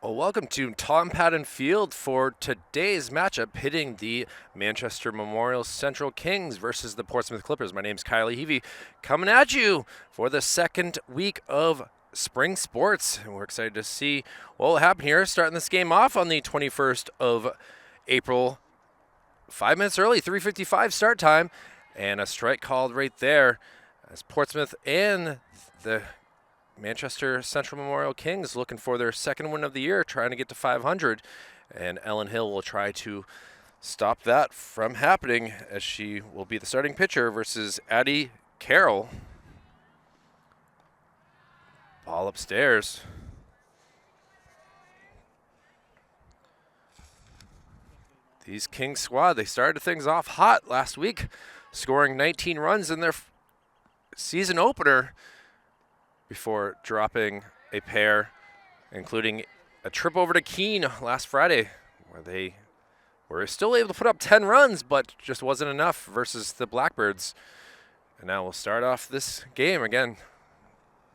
Well, welcome to Tom Padden Field for today's matchup hitting the Manchester Memorial Central Kings versus the Portsmouth Clippers. My name's Kylie Heavey, coming at you for the second week of spring sports. And we're excited to see what will happen here, starting this game off on the 21st of April. 5 minutes early, 3:55 start time, and a strike called right there as Portsmouth and the Manchester Central Memorial Kings looking for their second win of the year, trying to get to 500. And Ellen Hill will try to stop that from happening as she will be the starting pitcher versus Addie Carroll. Ball upstairs. These Kings squad, they started things off hot last week, scoring 19 runs in their season opener before dropping a pair, including a trip over to Keene last Friday, where they were still able to put up 10 runs, but just wasn't enough versus the Blackbirds. And now we'll start off this game again.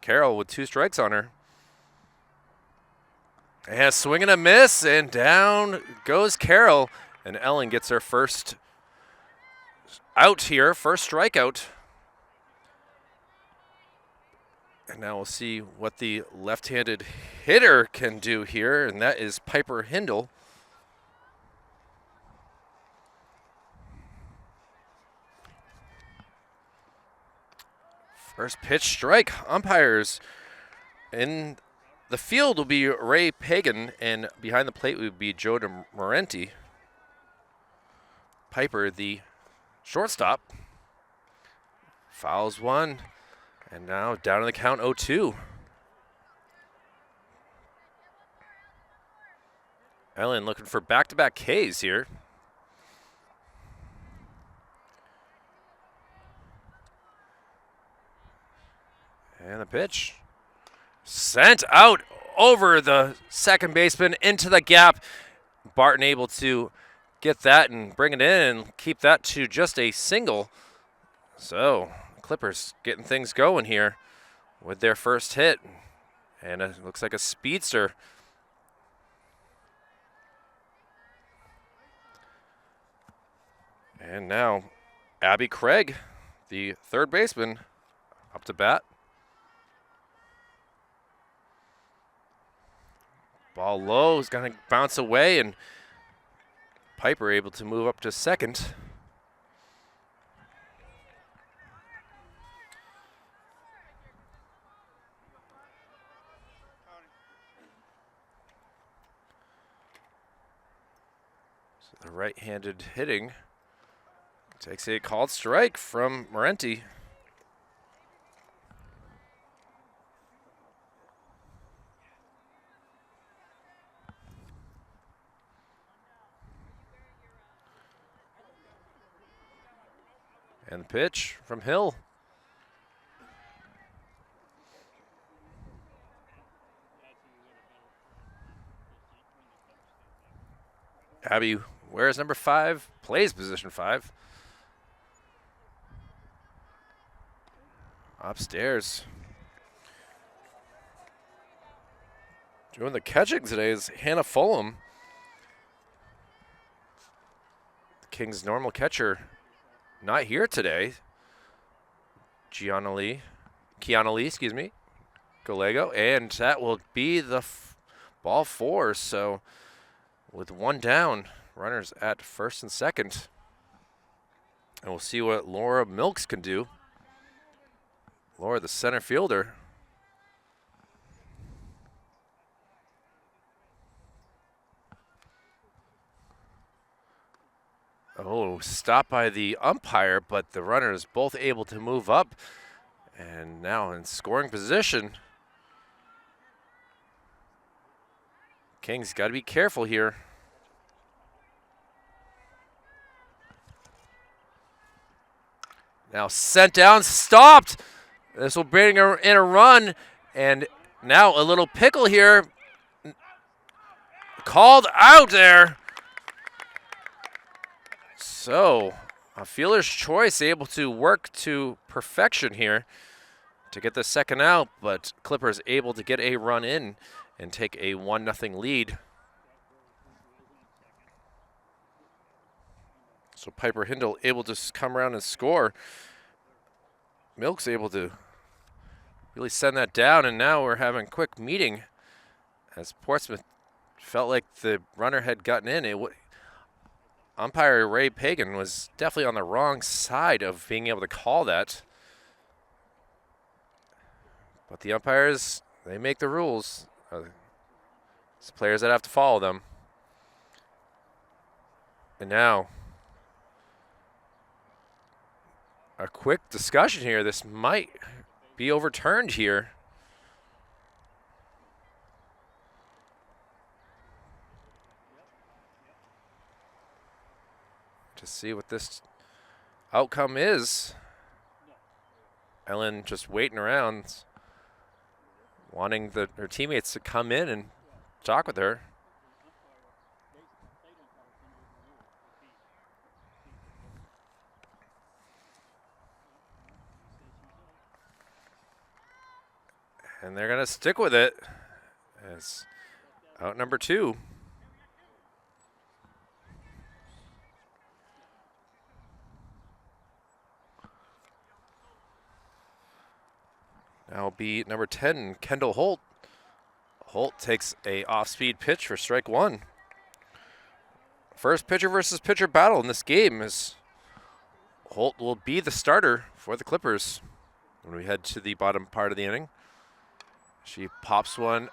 Carroll with 2 strikes on her. And a swing and a miss, and down goes Carroll. And Ellen gets her first out here, first strikeout. And now we'll see what the left-handed hitter can do here, and that is Piper Hindle. First pitch strike. Umpires in the field will be Ray Pagan, and behind the plate would be Joe DeMorenti. Piper, the shortstop, fouls one. And now down to the count 0-2. Ellen looking for back-to-back Ks here. And the pitch. Sent out over the second baseman into the gap. Barton able to get that and bring it in and keep that to just a single. So Clippers getting things going here with their first hit, and it looks like a speedster. And now Abby Craig, the third baseman, up to bat. Ball low is going to bounce away, and Piper able to move up to second. The right-handed hitting takes a called strike from Morenti. And the pitch from Hill. Abby wears number 5, plays position 5. Upstairs. Doing the catching today is Hannah Fulham. The Kings' normal catcher not here today. Kiana Lee, Gallego, and that will be the ball 4. So with one down, runners at first and second. And we'll see what Laura Milks can do. Laura, the center fielder. Oh, stopped by the umpire, but the runners both able to move up. And now in scoring position. Kings got to be careful here. Now sent down, stopped. This will bring her in a run, and now a little pickle here. Called out there. So a fielder's choice able to work to perfection here to get the second out, but Clippers able to get a run in and take a 1-0 lead. So Piper Hindle able to come around and score. Milk's able to really send that down, and now we're having a quick meeting as Portsmouth felt like the runner had gotten in. Umpire Ray Pagan was definitely on the wrong side of being able to call that. But the umpires, they make the rules. It's players that have to follow them. And now, a quick discussion here. This might be overturned here. To see what this outcome is. Ellen just waiting around, wanting her teammates to come in and talk with her. And they're going to stick with it as out number 2. Now will be number 10, Kendall Holt. Holt takes a off-speed pitch for strike 1. First pitcher versus pitcher battle in this game as Holt will be the starter for the Clippers when we head to the bottom part of the inning. She pops one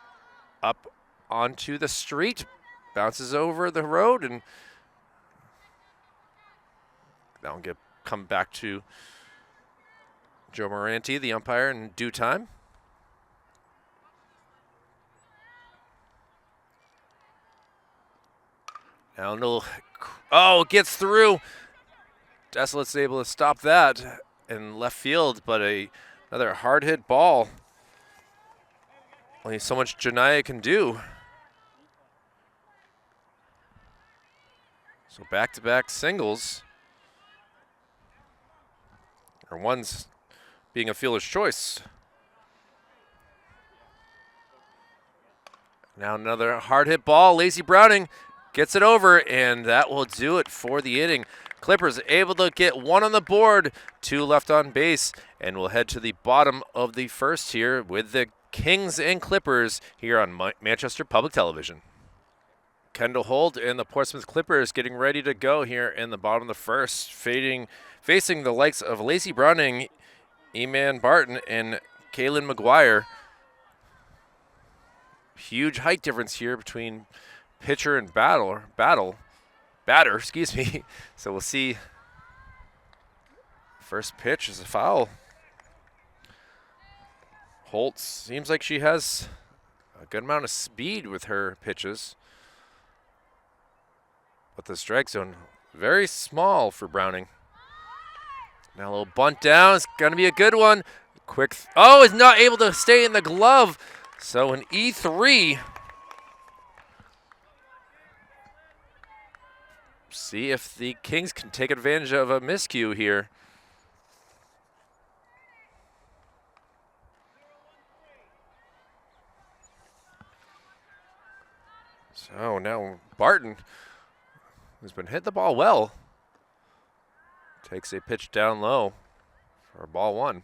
up onto the street, bounces over the road, and that'll come back to Joe Moranti, the umpire, in due time. Now gets through. Desolate's able to stop that in left field, but another hard hit ball. Only so much Janiyah can do. So back-to-back singles. Or one's being a fielder's choice. Now another hard hit ball. Lacey Browning gets it over, and that will do it for the inning. Clippers able to get 1 on the board, 2 left on base, and we'll head to the bottom of the first here with the Kings and Clippers here on Manchester Public Television. Kendall Holt and the Portsmouth Clippers getting ready to go here in the bottom of the first, facing the likes of Lacey Browning, Eman Barton, and Kaylin McGuire. Huge height difference here between pitcher and batter, excuse me. So we'll see. First pitch is a foul. Holt seems like she has a good amount of speed with her pitches. But the strike zone, very small for Browning. Now a little bunt down. It's going to be a good one. Quick. Is not able to stay in the glove. So an E3. See if the Kings can take advantage of a miscue here. So now Barton, who's been hitting the ball well, takes a pitch down low for ball 1.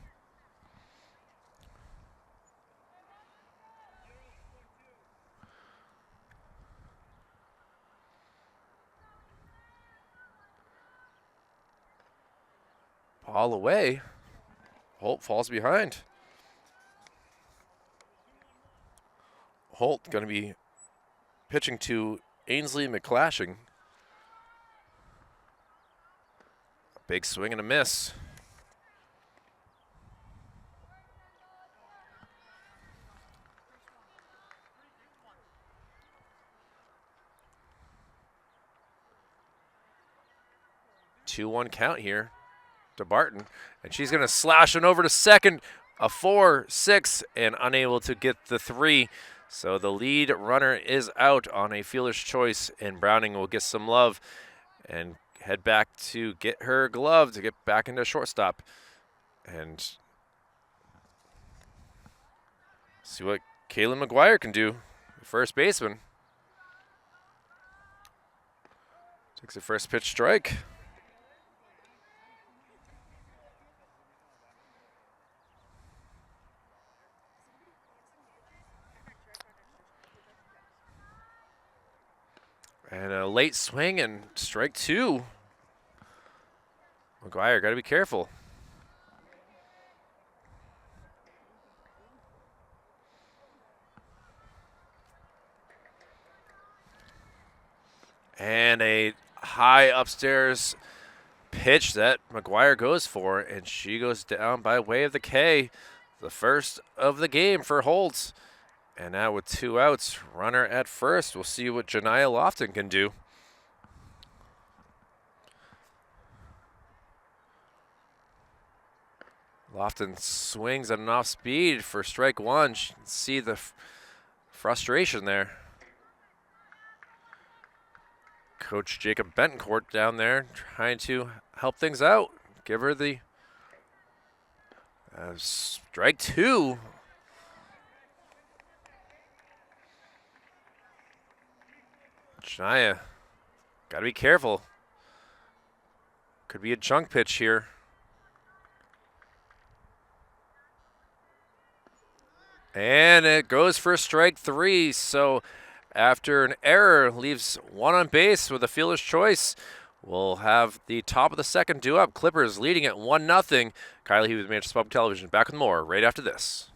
Ball away. Holt falls behind. Holt going to be pitching to Ainsley McClashing. Big swing and a miss. Two 1 count here to Barton, and she's going to slash it over to second. A 4-6 and unable to get the 3. So the lead runner is out on a fielder's choice, and Browning will get some love and head back to get her glove to get back into shortstop and see what Kaylin McGuire can do first baseman. Takes a first pitch strike. And a late swing and strike 2. McGuire, got to be careful. And a high upstairs pitch that McGuire goes for, and she goes down by way of the K. The first of the game for Holtz. And now with 2 outs, runner at first. We'll see what Janiyah Lofton can do. Lofton swings at an off speed for strike 1. You can see the frustration there. Coach Jacob Bentoncourt down there trying to help things out. Give her the strike 2. Janiyah, got to be careful. Could be a junk pitch here. And it goes for strike 3. So after an error, leaves 1 on base with a fielder's choice. We'll have the top of the second due up. Clippers leading at 1-0. Kylie Heavey with Manchester Public Television. Back with more right after this.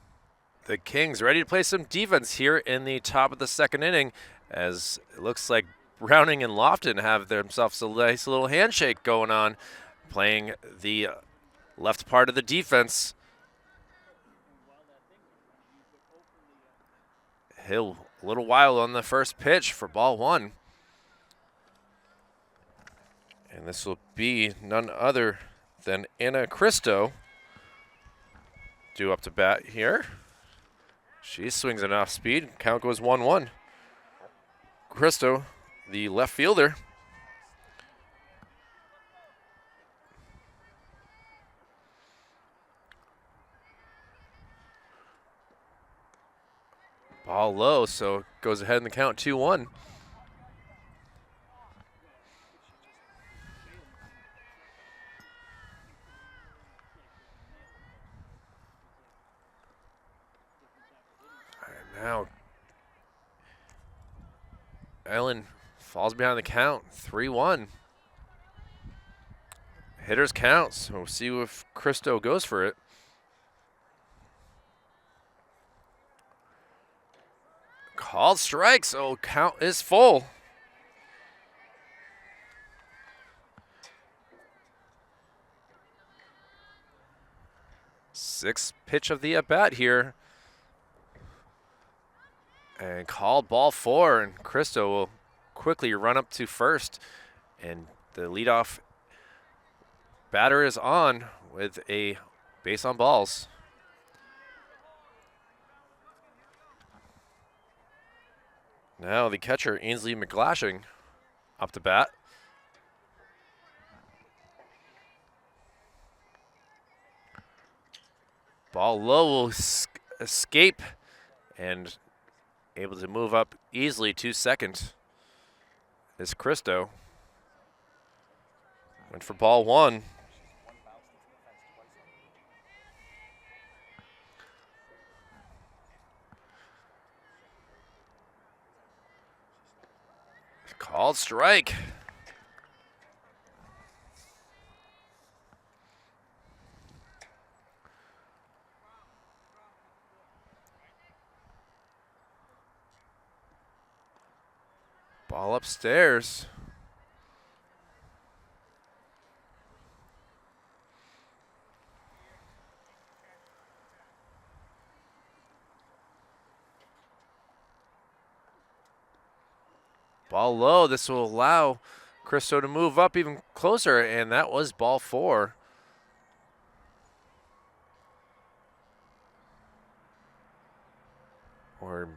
The Kings ready to play some defense here in the top of the second inning, as it looks like Browning and Lofton have themselves a nice little handshake going on, playing the left part of the defense. Hill a little wild on the first pitch for ball 1. And this will be none other than Anna Cristo due up to bat here. She swings it off speed. Count goes 1-1. Cristo, the left fielder. Ball low, so it goes ahead in the count 2-1. Now, Ellen falls behind the count, 3-1. Hitters count, so we'll see if Cristo goes for it. Called strike, so count is full. Sixth pitch of the at-bat here. And called ball 4, and Cristo will quickly run up to first. And the leadoff batter is on with a base on balls. Now the catcher, Ainsley McGlashing, up to bat. Ball low will escape and able to move up easily to second is Cristo. Went for ball 1. Called strike. Ball upstairs. Ball low. This will allow Cristo to move up even closer, and that was ball 4. Or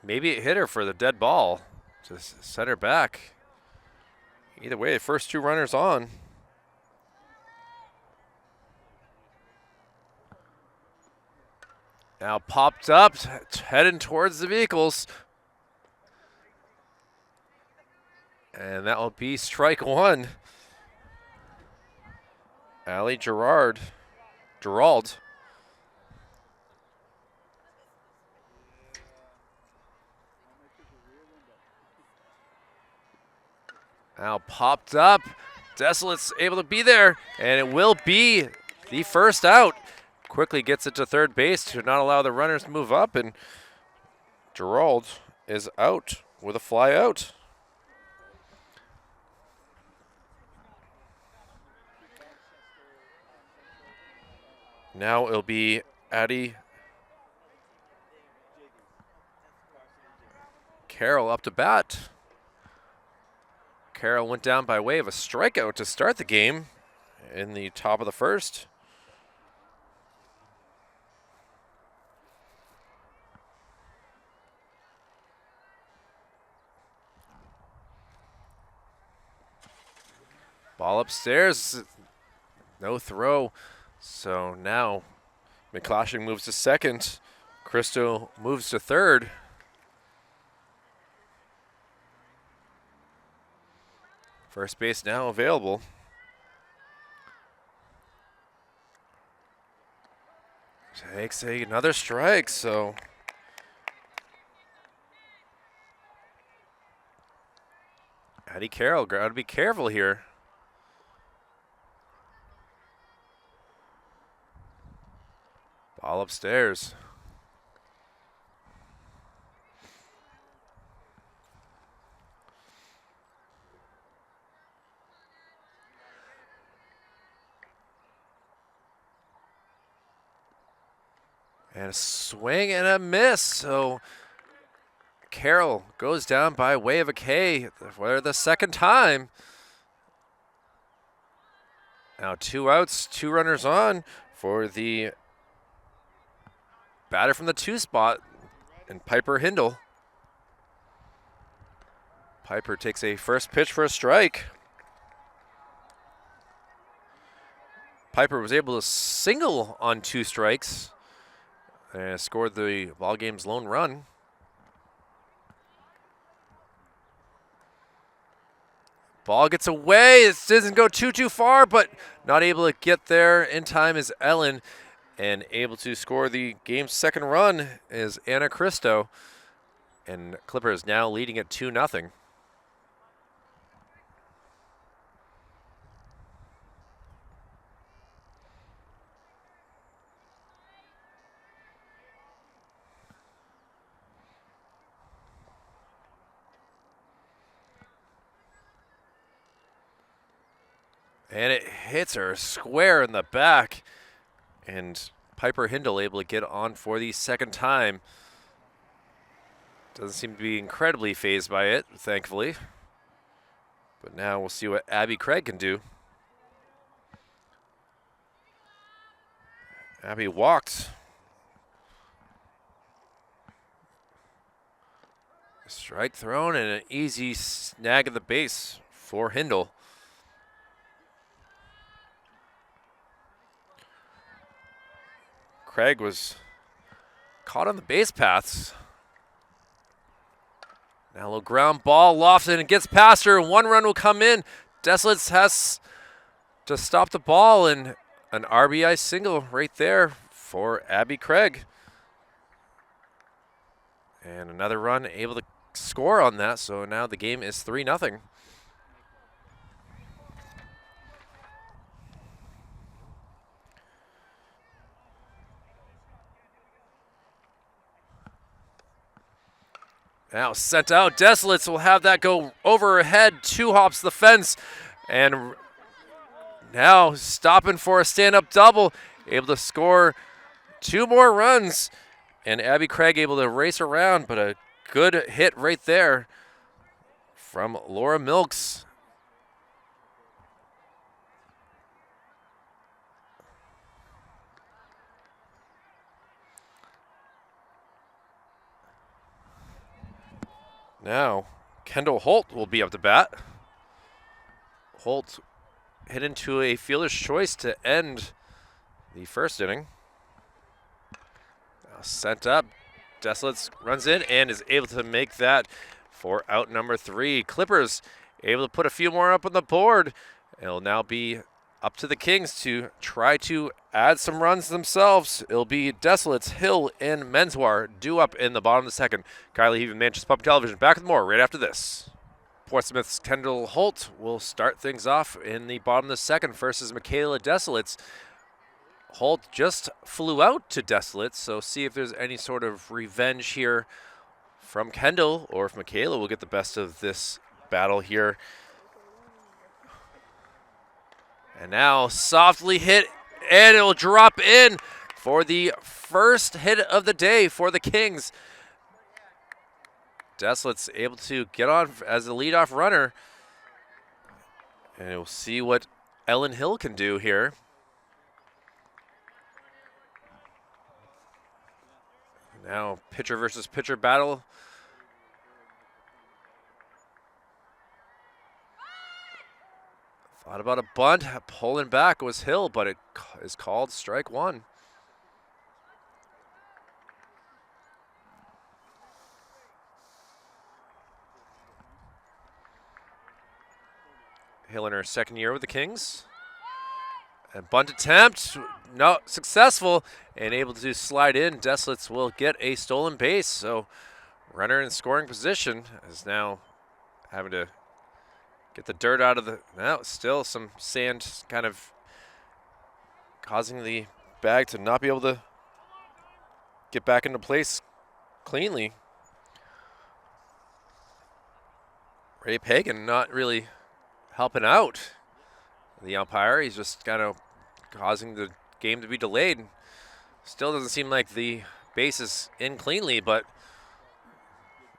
maybe it hit her for the dead ball to set her back. Either way, the first 2 runners on. Now popped up, heading towards the vehicles. And that will be strike one. Allie Gerald. Now popped up. Desolate's able to be there, and it will be the first out. Quickly gets it to third base to not allow the runners to move up, and Gerald is out with a fly out. Now it'll be Addie Carroll up to bat. Carroll went down by way of a strikeout to start the game in the top of the first. Ball upstairs, no throw. So now McClashing moves to second. Cristo moves to third. First base now available. Takes another strike, so Addie Carroll got to be careful here. Ball upstairs. And a swing and a miss. So Carroll goes down by way of a K for the second time. Now 2 outs, 2 runners on for the batter from the 2 spot, and Piper Hindle. Piper takes a first pitch for a strike. Piper was able to single on 2 strikes and scored the ball game's lone run. Ball gets away. It doesn't go too far, but not able to get there in time is Ellen. And able to score the game's second run is Anna Cristo. And Clippers now leading at 2-0. And it hits her square in the back. And Piper Hindle able to get on for the second time. Doesn't seem to be incredibly fazed by it, thankfully. But now we'll see what Abby Craig can do. Abby walked. Strike thrown and an easy snag at the base for Hindle. Craig was caught on the base paths. Now a little ground ball lofted and it gets past her. 1 run will come in. Desolates has to stop the ball, and an RBI single right there for Abby Craig. And another run able to score on that, so now the game is 3-0. Now sent out. Desolates will have that go over her head. 2 hops the fence. And now stopping for a stand-up double. Able to score 2 more runs. And Abby Craig able to race around, but a good hit right there from Laura Milks. Now, Kendall Holt will be up to bat. Holt hit into a fielder's choice to end the first inning. Now sent up. Desolates runs in and is able to make that for out number 3. Clippers able to put a few more up on the board. It'll now be up to the Kings to try to add some runs themselves. It'll be Desolates, Hill, and Menswar due up in the bottom of the second. Kylie Heavey, Manchester Public Television. Back with more right after this. Portsmouth's Kendall Holt will start things off in the bottom of the second versus Michaela Desolates. Holt just flew out to Desolates, so see if there's any sort of revenge here from Kendall, or if Michaela will get the best of this battle here. And now softly hit, and it will drop in for the first hit of the day for the Kings. Desolates able to get on as the leadoff runner. And we'll see what Ellen Hill can do here. Now pitcher versus pitcher battle. Thought about a bunt, pulling back was Hill, but it is called strike one. Hill in her second year with the Kings. And bunt attempt, no, successful, and able to slide in. Desolates will get a stolen base, so runner in scoring position is now having to get the dirt out of the, now still some sand kind of causing the bag to not be able to get back into place cleanly. Ray Pagan not really helping out the umpire. He's just kind of causing the game to be delayed. Still doesn't seem like the base is in cleanly, but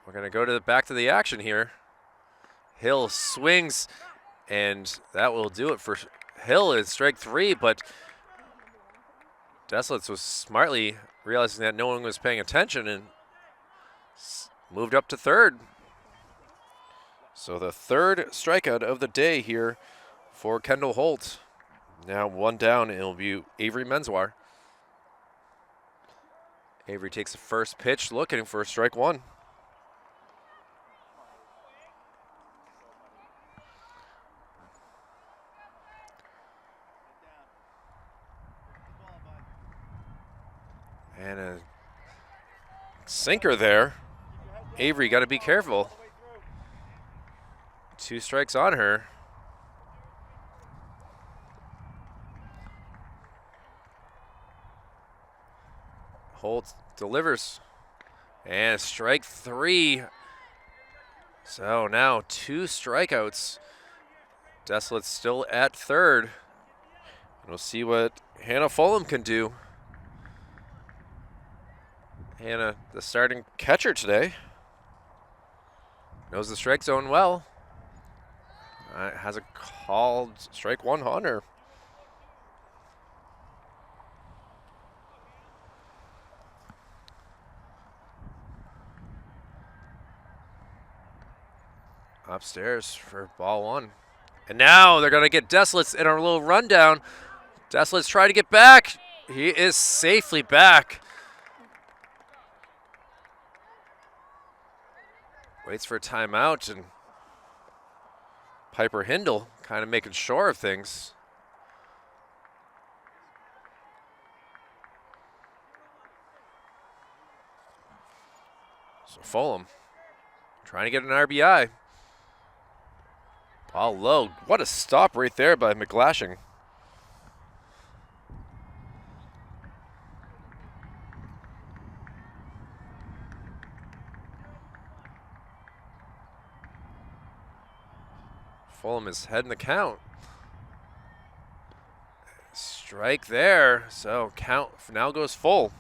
we're going to go to back to the action here. Hill swings, and that will do it for Hill. It's strike three, but Desolates was smartly realizing that no one was paying attention and moved up to third. So the third strikeout of the day here for Kendall Holt. Now one down, and it'll be Avery Menswar. Avery takes the first pitch, looking for strike one. And a sinker there. Avery got to be careful. 2 strikes on her. Holt delivers. And strike 3. So now 2 strikeouts. Desolates still at third. We'll see what Hannah Fulham can do. Hannah, the starting catcher today, knows the strike zone well. Has a called strike one on her. Upstairs for ball one. And now they're going to get Desolates in our little rundown. Desolates try to get back. He is safely back. Waits for a timeout, and Piper Hindle kind of making sure of things. So Fulham trying to get an RBI. Ball low. What a stop right there by McGlashing. Fulham is heading the count. Strike there, so count now goes full.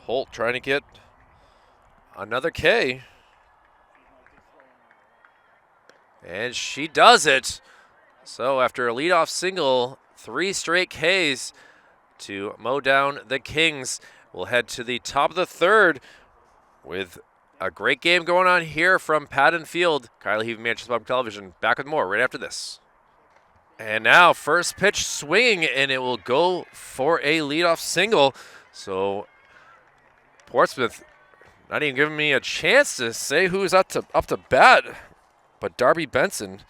Holt trying to get another K. And she does it. So after a leadoff single, 3 straight Ks to mow down the Kings. We'll head to the top of the third with a great game going on here from Padden Field. Kylie Heavey, Manchester Public Television. Back with more right after this. And now first pitch swinging, and it will go for a leadoff single. So Portsmouth not even giving me a chance to say who's up to bat, but Darby Benson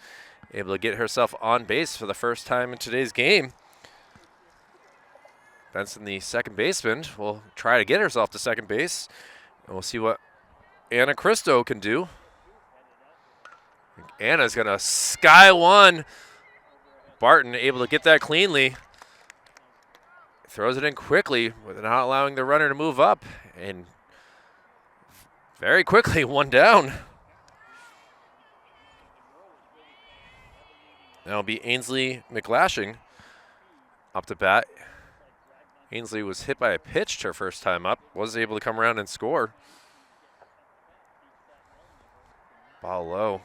able to get herself on base for the first time in today's game. Benson, the second baseman, will try to get herself to second base, and we'll see what Anna Cristo can do. Anna's gonna sky one. Barton able to get that cleanly. Throws it in quickly without allowing the runner to move up, and very quickly, one down. Now it'll be Ainsley McLashing up to bat. Ainsley was hit by a pitch her first time up, was able to come around and score. Ball low.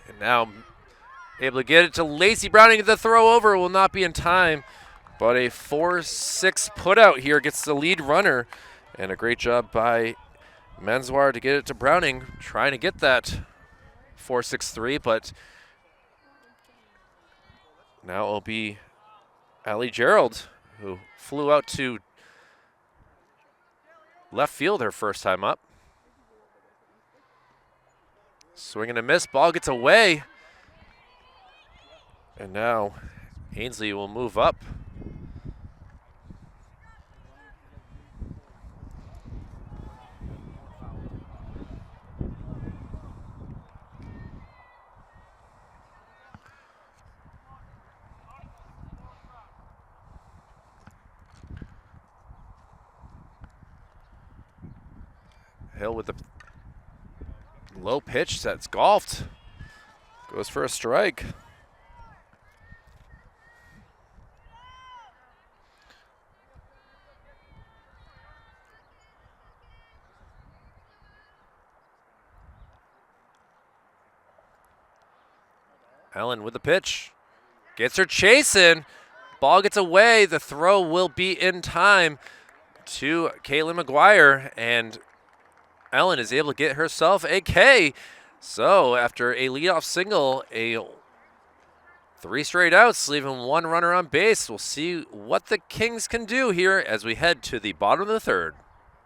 And now able to get it to Lacey Browning. The throw over will not be in time, but a 4-6 put out here gets the lead runner, and a great job by Menswar to get it to Browning, trying to get that 4-6-3, but now it'll be Allie Gerald, who flew out to left field her first time up. Swing and a miss, ball gets away. And now Ainsley will move up. Hill with the low pitch, that's golfed. Goes for a strike. Ellen with the pitch. Gets her chasing. Ball gets away. The throw will be in time to Caitlin McGuire, and Ellen is able to get herself a K. So after a leadoff single, 3 straight outs, leaving one runner on base. We'll see what the Kings can do here as we head to the bottom of the third.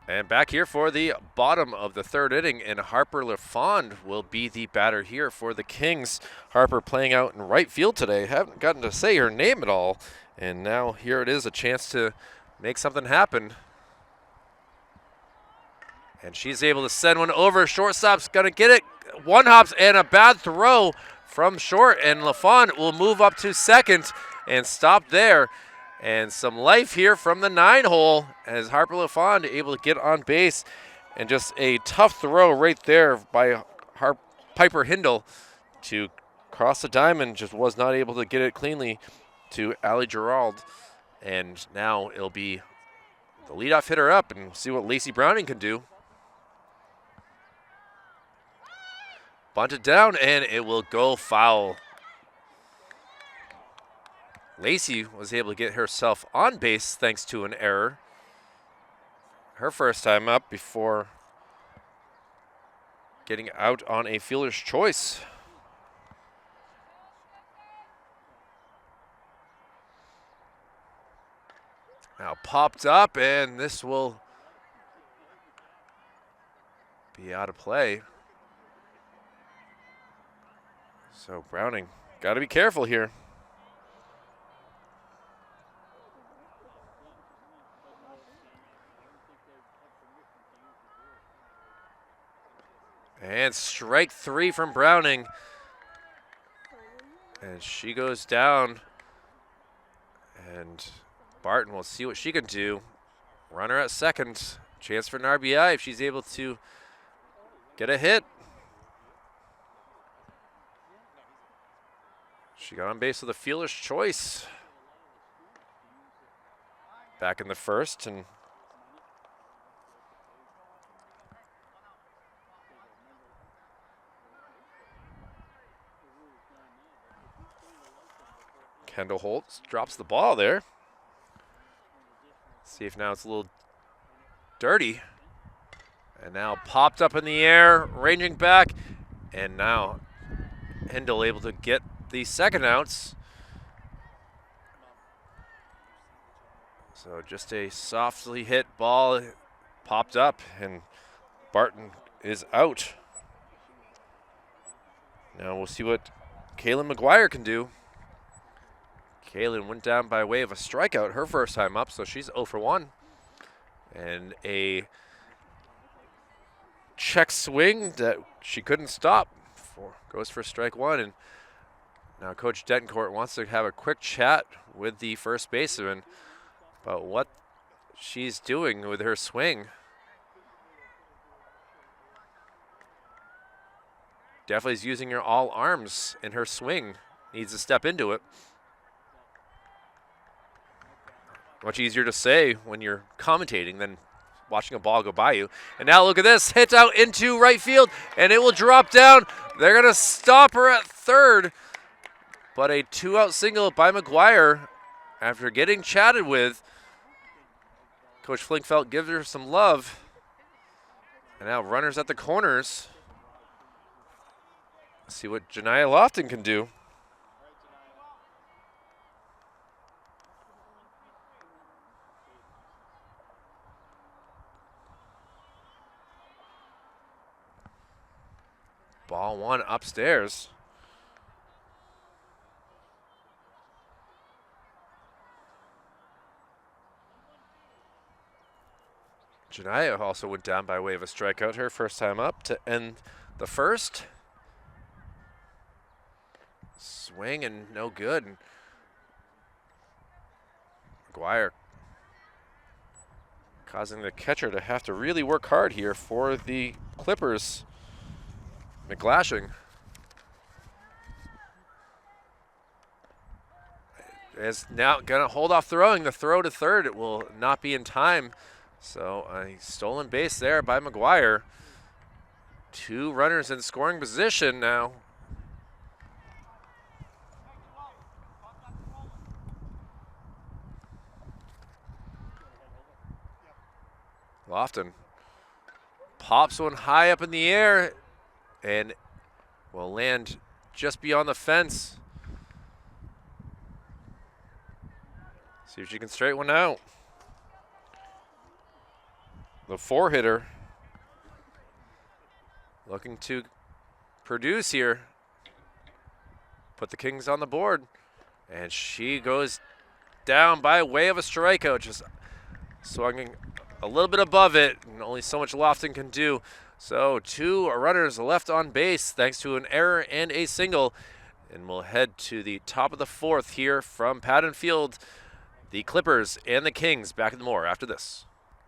And back here for the bottom of the third inning, and Harper LaFond will be the batter here for the Kings. Harper playing out in right field today. Haven't gotten to say her name at all, and now here it is, a chance to make something happen. And she's able to send one over. Shortstop's going to get it. One hops and a bad throw from short, and LaFond will move up to second and stop there. And some life here from the 9-hole as Harper LaFond able to get on base. And just a tough throw right there by Piper Hindle to cross the diamond. Just was not able to get it cleanly to Allie Gerald. And now it'll be the leadoff hitter up, and see what Lacey Browning can do. Bunted down, and it will go foul. Lacey was able to get herself on base thanks to an error. Her first time up before getting out on a fielder's choice. Now popped up, and this will be out of play. So Browning, got to be careful here. And strike 3 from Browning. And she goes down. And Barton will see what she can do. Runner at second. Chance for an RBI if she's able to get a hit. She got on base with a fielder's choice. Back in the first, and Kendall Holtz drops the ball there. See if now it's a little dirty And now popped up in the air, ranging back, and now Hindle able to get the second ounce. So just a softly hit ball popped up, and Barton is out. Now we'll see what Kaylin McGuire can do. Kaylin went down by way of a strikeout her first time up, so she's 0 for 1. And a check swing that she couldn't stop. Goes for strike one, and now Coach Dencourt wants to have a quick chat with the first baseman about what she's doing with her swing. Definitely is using her all arms in her swing. Needs to step into it. Much easier to say when you're commentating than watching a ball go by you. And now look at this, hit out into right field, and it will drop down. They're gonna stop her at third, but a 2-out single by McGuire after getting chatted with. Coach Flinkfelt gives her some love. And now runners at the corners. Let's see what Janiah Lofton can do. Ball one upstairs. Janiah also went down by way of a strikeout her first time up to end the first. Swing and no good. McGuire causing the catcher to have to really work hard here for the Clippers. McGlashing is now gonna hold off throwing. The throw to third, it will not be in time. So a stolen base there by McGuire. 2 runners in scoring position now. Lofton pops one high up in the air and will land just beyond the fence. See if she can straight one out. The 4-hitter looking to produce here. Put the Kings on the board. And she goes down by way of a strikeout, just swinging a little bit above it, and only so much Lofton can do. So 2 runners left on base thanks to an error and a single. And we'll head to the top of the 4th here from Padden Field. The Clippers and the Kings back in the more after this.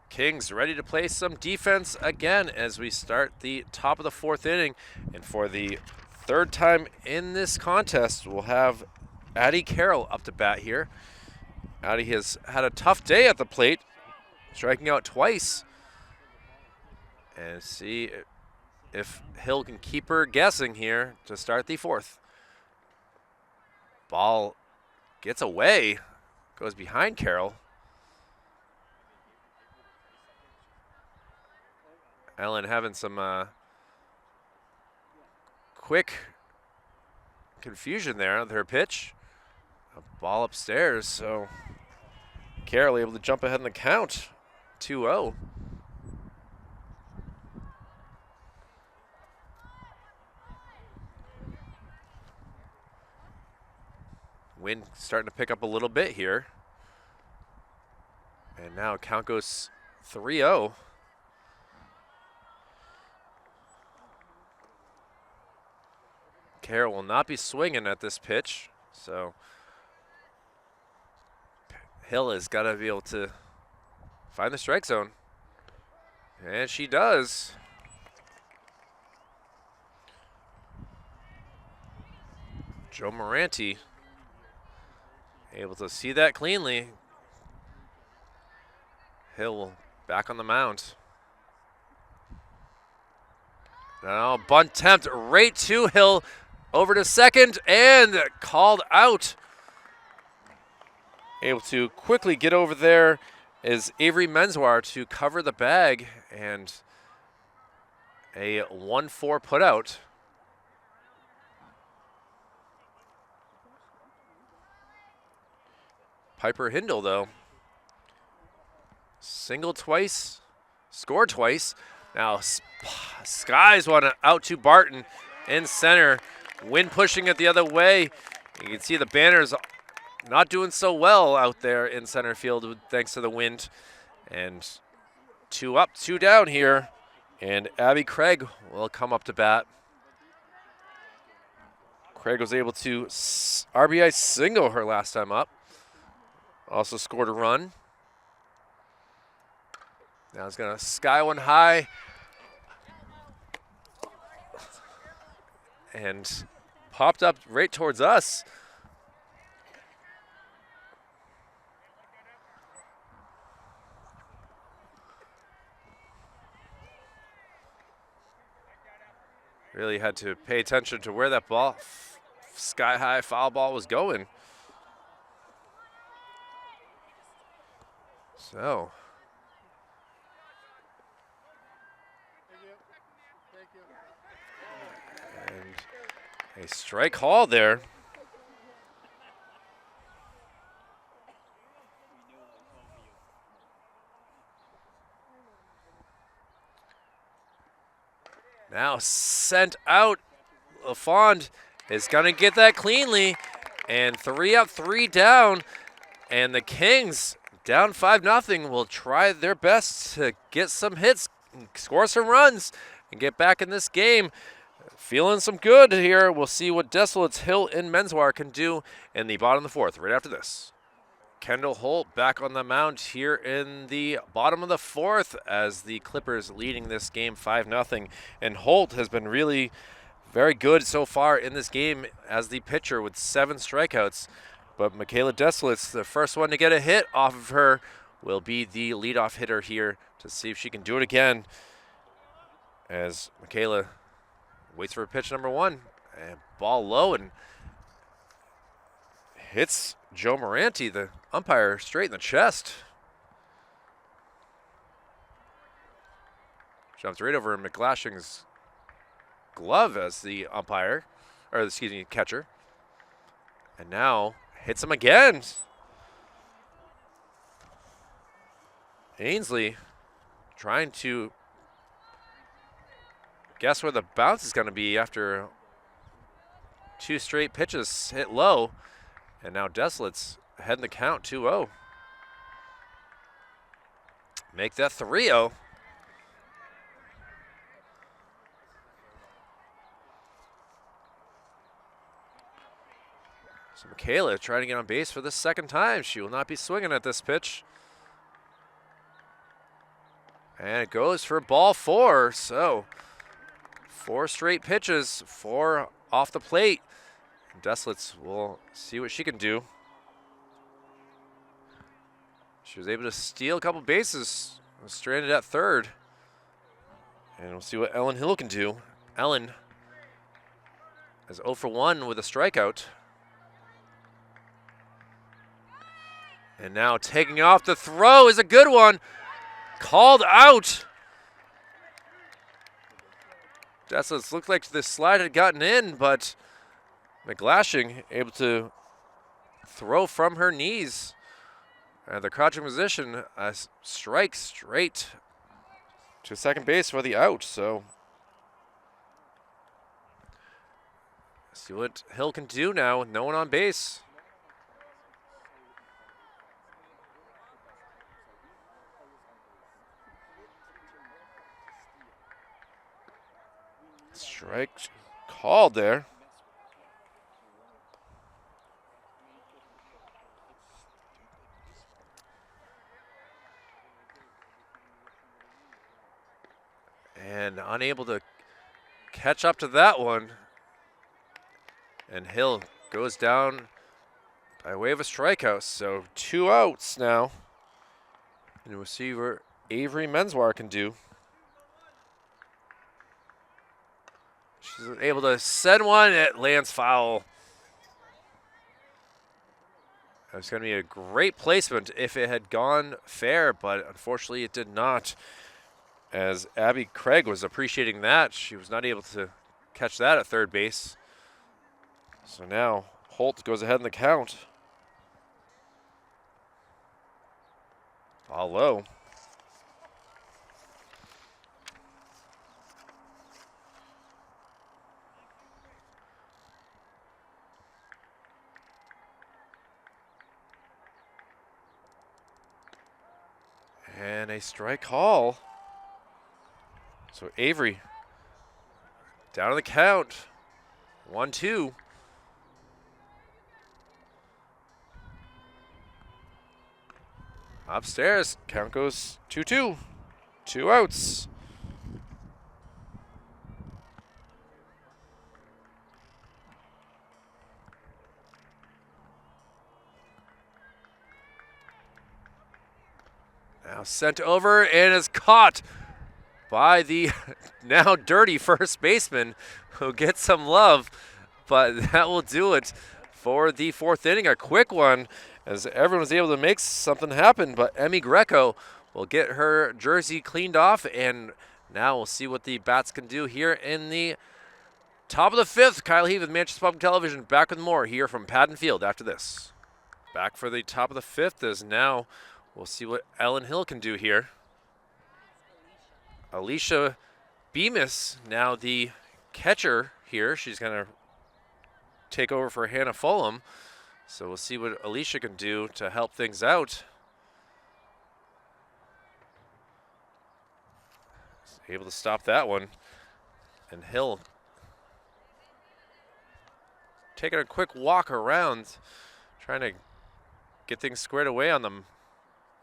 Kings ready to play some defense again as we start the top of the 4th inning. And for the 3rd time in this contest, we'll have Addie Carroll up to bat here. Addie has had a tough day at the plate, striking out twice. And see if Hill can keep her guessing here to start the 4th. Ball gets away, goes behind Carroll. Ellen having some quick confusion there with her pitch. A ball upstairs, so Carroll able to jump ahead in the count, 2-0. Wind starting to pick up a little bit here. And now count goes 3-0. Carroll will not be swinging at this pitch, so Hill has got to be able to find the strike zone. And she does. Joe Moranti able to see that cleanly. Hill back on the mound. Now bunt attempt right to Hill. Over to second and called out. Able to quickly get over there is Avery Menswar to cover the bag, and A 1-4 put out. Piper Hindle, though, single twice, scored twice. Now Skies want to out to Barton in center. Wind pushing it the other way. You can see the banners not doing so well out there in center field thanks to the wind. And 2 up, 2 down here. And Abby Craig will come up to bat. Craig was able to RBI single her last time up. Also scored a run. Now it's going to sky one high. And popped up right towards us. Really had to pay attention to where that ball, sky high foul ball, was going. So. And a strike call there. Now sent out. LaFond is going to get that cleanly. And 3 up, 3 down. And the Kings, down 5-0, will try their best to get some hits, score some runs, and get back in this game. Feeling some good here. We'll see what Desolates, Hill, and Menswar can do in the bottom of the 4th right after this. Kendall Holt back on the mound here in the bottom of the 4th as the Clippers leading this game 5-0. And Holt has been really very good so far in this game as the pitcher with 7 strikeouts. But Michaela Desolates, the first one to get a hit off of her, will be the leadoff hitter here to see if she can do it again. As Michaela waits for pitch number 1, and ball low, and hits Joe Moranti, the umpire, straight in the chest. Jumps right over McGlashing's glove as the umpire, or excuse me, catcher. And now hits him again. Ainsley trying to guess where the bounce is going to be after 2 straight pitches hit low. And now Desolates ahead in the count, 2-0. Make that 3-0. So Michaela trying to get on base for the 2nd time. She will not be swinging at this pitch. And it goes for ball 4. So 4 straight pitches, 4 off the plate. Desolates will see what she can do. She was able to steal a couple bases. Was stranded at 3rd. And we'll see what Ellen Hill can do. Ellen is 0 for 1 with a strikeout. And now taking off, the throw is a good one. Called out. Desolates looked like the slide had gotten in, but McGlashing able to throw from her knees. At the crouching position, a strike straight to second base for the out. So see what Hill can do now with no one on base. Strike called there. And unable to catch up to that one. And Hill goes down by way of a strikeout. So 2 outs now. And we'll see what Avery Menswar can do. She's able to send one. It lands foul. It's going to be a great placement if it had gone fair, but unfortunately it did not. as Abby Craig was appreciating that. She was not able to catch that at third base. So now Holt goes ahead in the count. Ball low. And a strike call. So Avery down on the count. 1-2. Upstairs, count goes 2-2. 2 outs. Now sent over and is caught by the now dirty first baseman, who gets some love, but that will do it for the fourth inning. A quick one as everyone was able to make something happen, but Emmy Greco will get her jersey cleaned off, and now we'll see what the bats can do here in the top of the fifth. Kyle Heath with Manchester Public Television, back with more here from Padden Field after this. Back for the top of the fifth is now we'll see what Ellen Hill can do here. Alicia Bemis, now the catcher here. She's going to take over for Hannah Fulham. So we'll see what Alicia can do to help things out. Able to stop that one. And Hill taking a quick walk around, trying to get things squared away on the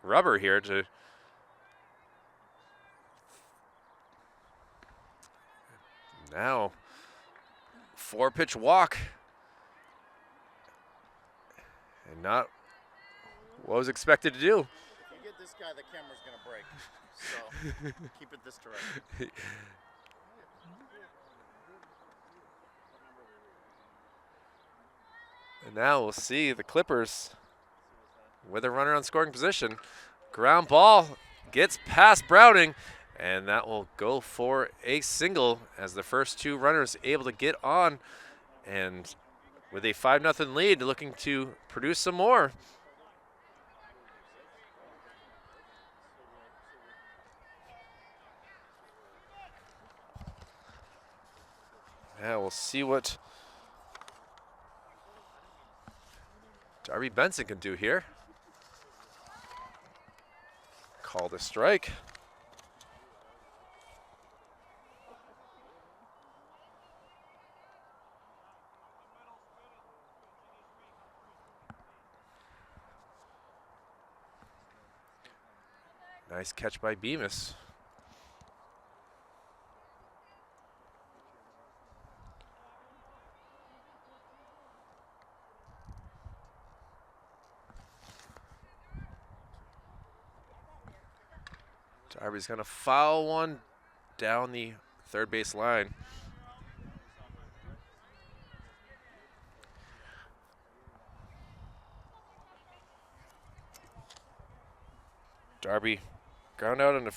rubber here to now 4-pitch walk, and not what was expected to do. If you get this guy, the camera's going to break. So keep it this direction. And now we'll see the Clippers with a runner on scoring position. Ground ball gets past Browning, and that will go for a single as the first two runners able to get on, and with a 5-0 lead, looking to produce some more. Yeah, we'll see what Darby Benson can do here. Call the strike. Nice catch by Bemis. Darby's going to foul one down the third base line. Darby ground out on a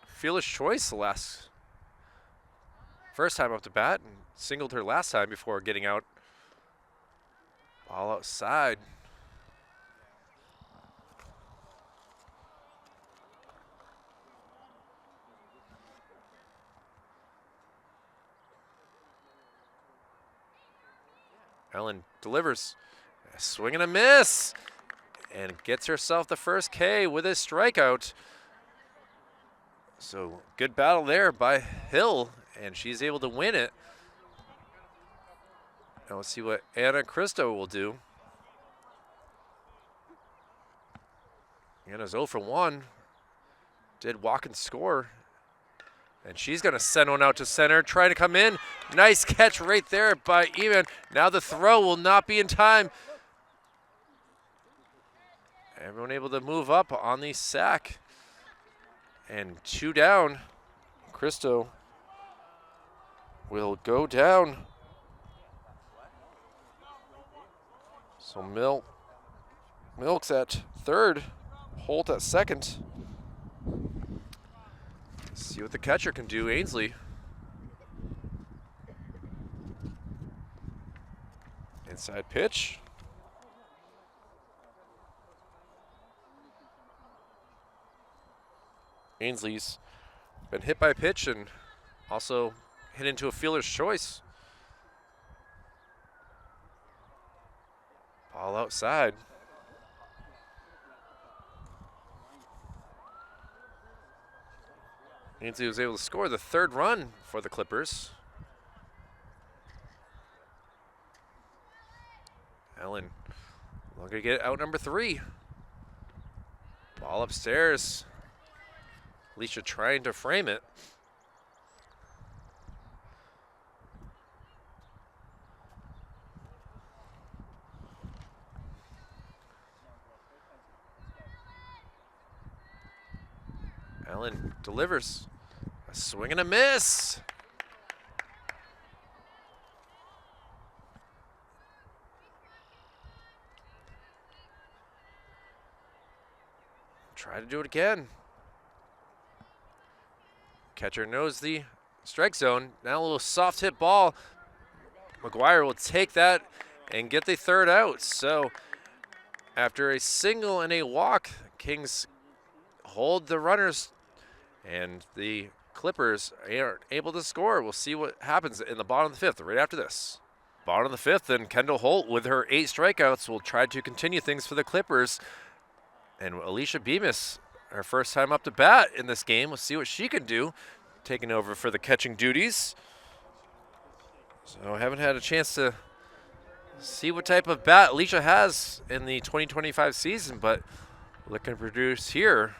fielder's choice the first time up to bat, and singled her last time before getting out. Ball outside. Ellen delivers, a swing and a miss, and gets herself the first K with a strikeout. So good battle there by Hill, and she's able to win it. Now let's see what Anna Cristo will do. Anna's 0 for 1. Did walk and score. And she's going to send one out to center, trying to come in. Nice catch right there by Eman. Now the throw will not be in time. Everyone able to move up on the sack. And 2 down. Cristo will go down. So Milk's at third. Holt at second. See what the catcher can do, Ainsley. Inside pitch. Ainsley's been hit by a pitch and also hit into a fielder's choice. Ball outside. Ainsley was able to score the third run for the Clippers. Ellen looking to get out number 3. Ball upstairs. Alicia trying to frame it. Ellen delivers. A swing and a miss. Try to do it again. Catcher knows the strike zone. Now a little soft hit ball. McGuire will take that and get the third out. So after a single and a walk, Kings hold the runners and the Clippers are able to score. We'll see what happens in the bottom of the 5th right after this. Bottom of the 5th, and Kendall Holt with her 8 strikeouts will try to continue things for the Clippers. And Alicia Bemis, her first time up to bat in this game. We'll see what she can do, taking over for the catching duties. So I haven't had a chance to see what type of bat Alicia has in the 2025 season, but looking to produce here.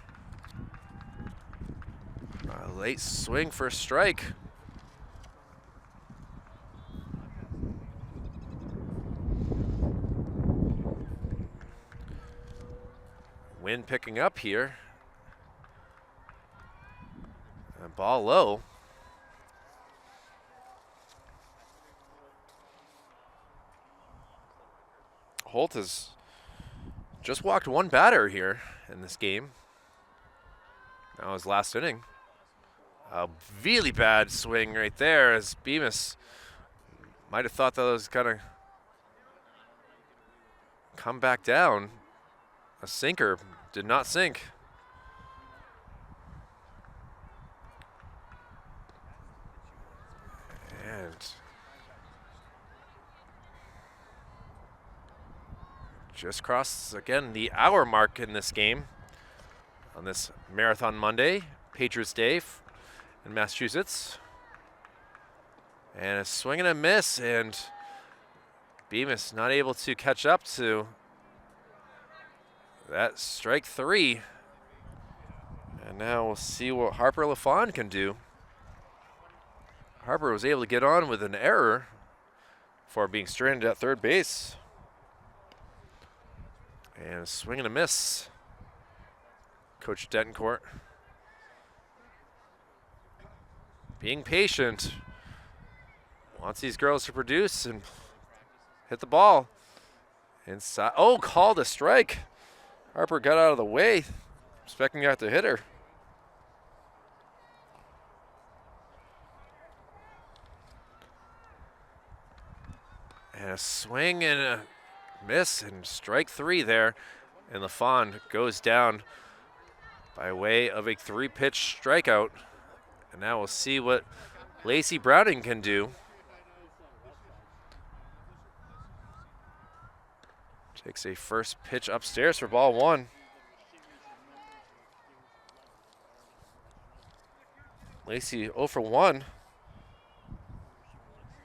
A late swing for a strike. Wind picking up here. And ball low. Holt has just walked 1 batter here in this game. That was last inning. A really bad swing right there as Bemis might have thought that was gonna come back down. A sinker did not sink. And just crossed again the hour mark in this game on this Marathon Monday, Patriots Day in Massachusetts. And a swing and a miss, and Bemis not able to catch up to that strike 3. And now we'll see what Harper LaFawn can do. Harper was able to get on with an error before being stranded at third base. And a swing and a miss. Coach Dentoncourt being patient. Wants these girls to produce and hit the ball. Inside. Oh, called a strike. Harper got out of the way, expecting that to hit her. And a swing and a miss and strike 3 there. And LaFawn goes down by way of a 3-pitch strikeout. And now we'll see what Lacey Browning can do. Takes a first pitch upstairs for ball 1. Lacey 0 for 1.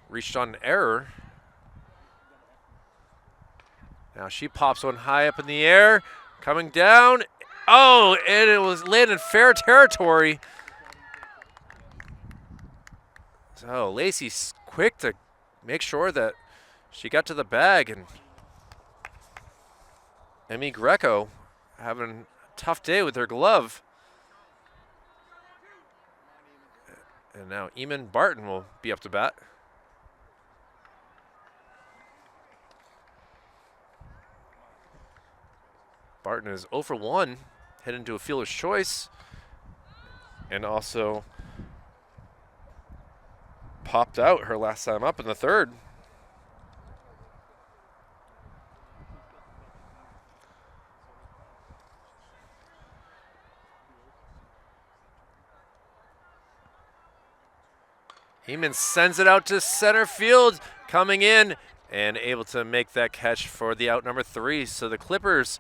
Reached on an error. Now she pops one high up in the air. Coming down. Oh, and it was landed fair territory. So Lacey's quick to make sure that she got to the bag, and Emmy Greco having a tough day with her glove. And now Eamon Barton will be up to bat. Barton is 0 for 1, heading to a fielder's choice. and also popped out her last time up in the third. Heeman sends it out to center field, coming in and able to make that catch for the out number 3. So the Clippers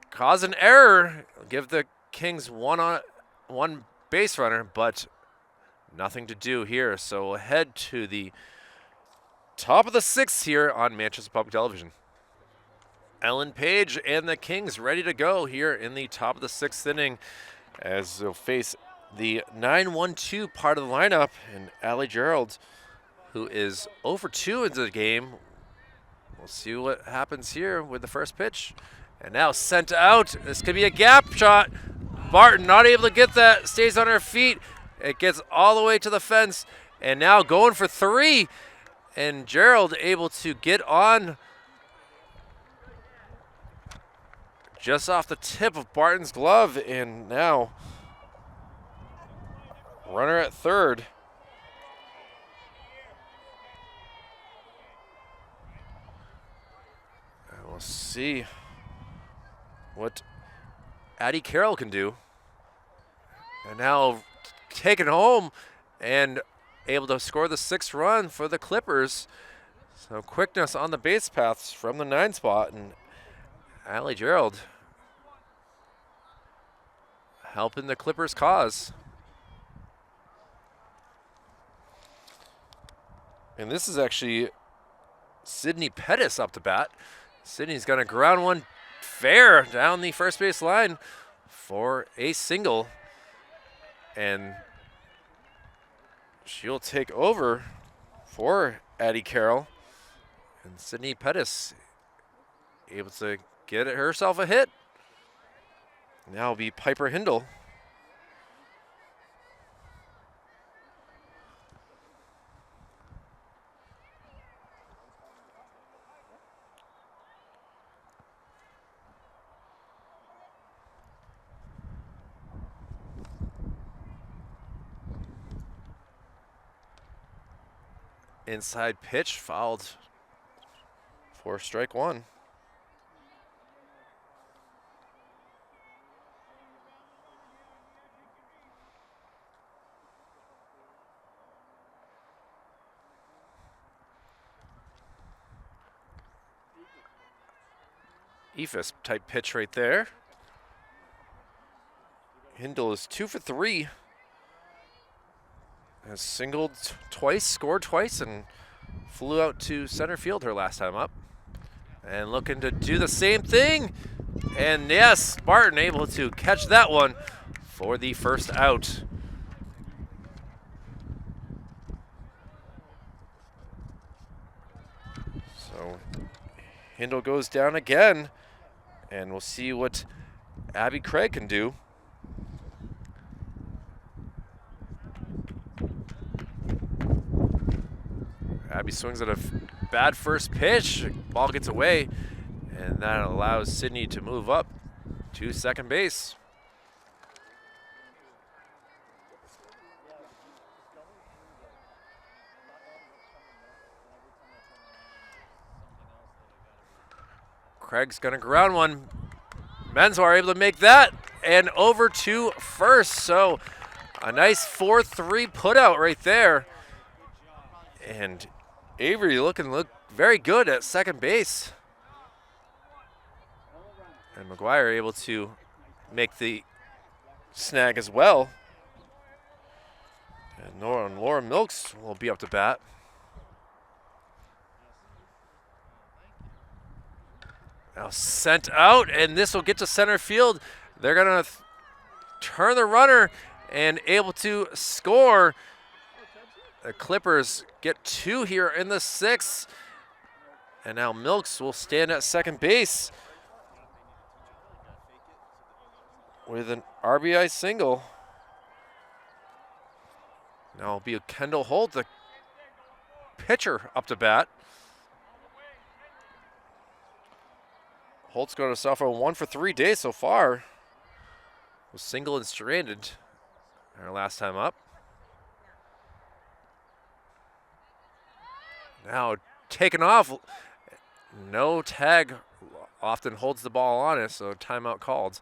cause an error, give the Kings one base runner, but nothing to do here. So we'll head to the top of the 6th here on Manchester Public Television. Ellen Page and the Kings ready to go here in the top of the 6th inning as they'll face the 9-1-2 part of the lineup, and Allie Gerald, who is 0 for 2 into the game. We'll see what happens here with the first pitch. And now sent out. This could be a gap shot. Barton not able to get that, stays on her feet. It gets all the way to the fence, and now going for 3. And Gerald able to get on just off the tip of Barton's glove, and now runner at third. And we'll see what Addie Carroll can do. And now taken home and able to score the 6th run for the Clippers. So quickness on the base paths from the 9 spot, and Allie Gerald helping the Clippers' cause. And this is actually Sydney Pettis up to bat. Sydney's going to ground one fair down the first base line for a single. And she'll take over for Addie Carroll. And Sydney Pettis able to get herself a hit. Now it'll be Piper Hindle. Inside pitch fouled for strike 1. Ephus type pitch right there. Hindle is 2 for 3. Has singled twice, scored twice, and flew out to center field her last time up. And looking to do the same thing. And yes, Barton able to catch that one for the first out. So Hindle goes down again, and we'll see what Abby Craig can do. Abby swings at a bad first pitch. Ball gets away, and that allows Sydney to move up to second base. Craig's gonna ground one. Menswar able to make that, and over to first. So a nice 4-3 putout right there. And Avery looking very good at second base. And McGuire able to make the snag as well. And Laura Milks will be up to bat. Now sent out, and this will get to center field. They're going to turn the runner and able to score. The Clippers get 2 here in the 6th. And now Milks will stand at second base with an RBI single. Now it'll be Kendall Holt, the pitcher, up to bat. Holt's got himself a 1 for 3 day so far. Was single and stranded Our last time up. Now taken off. No tag. Often holds the ball on it, so timeout called.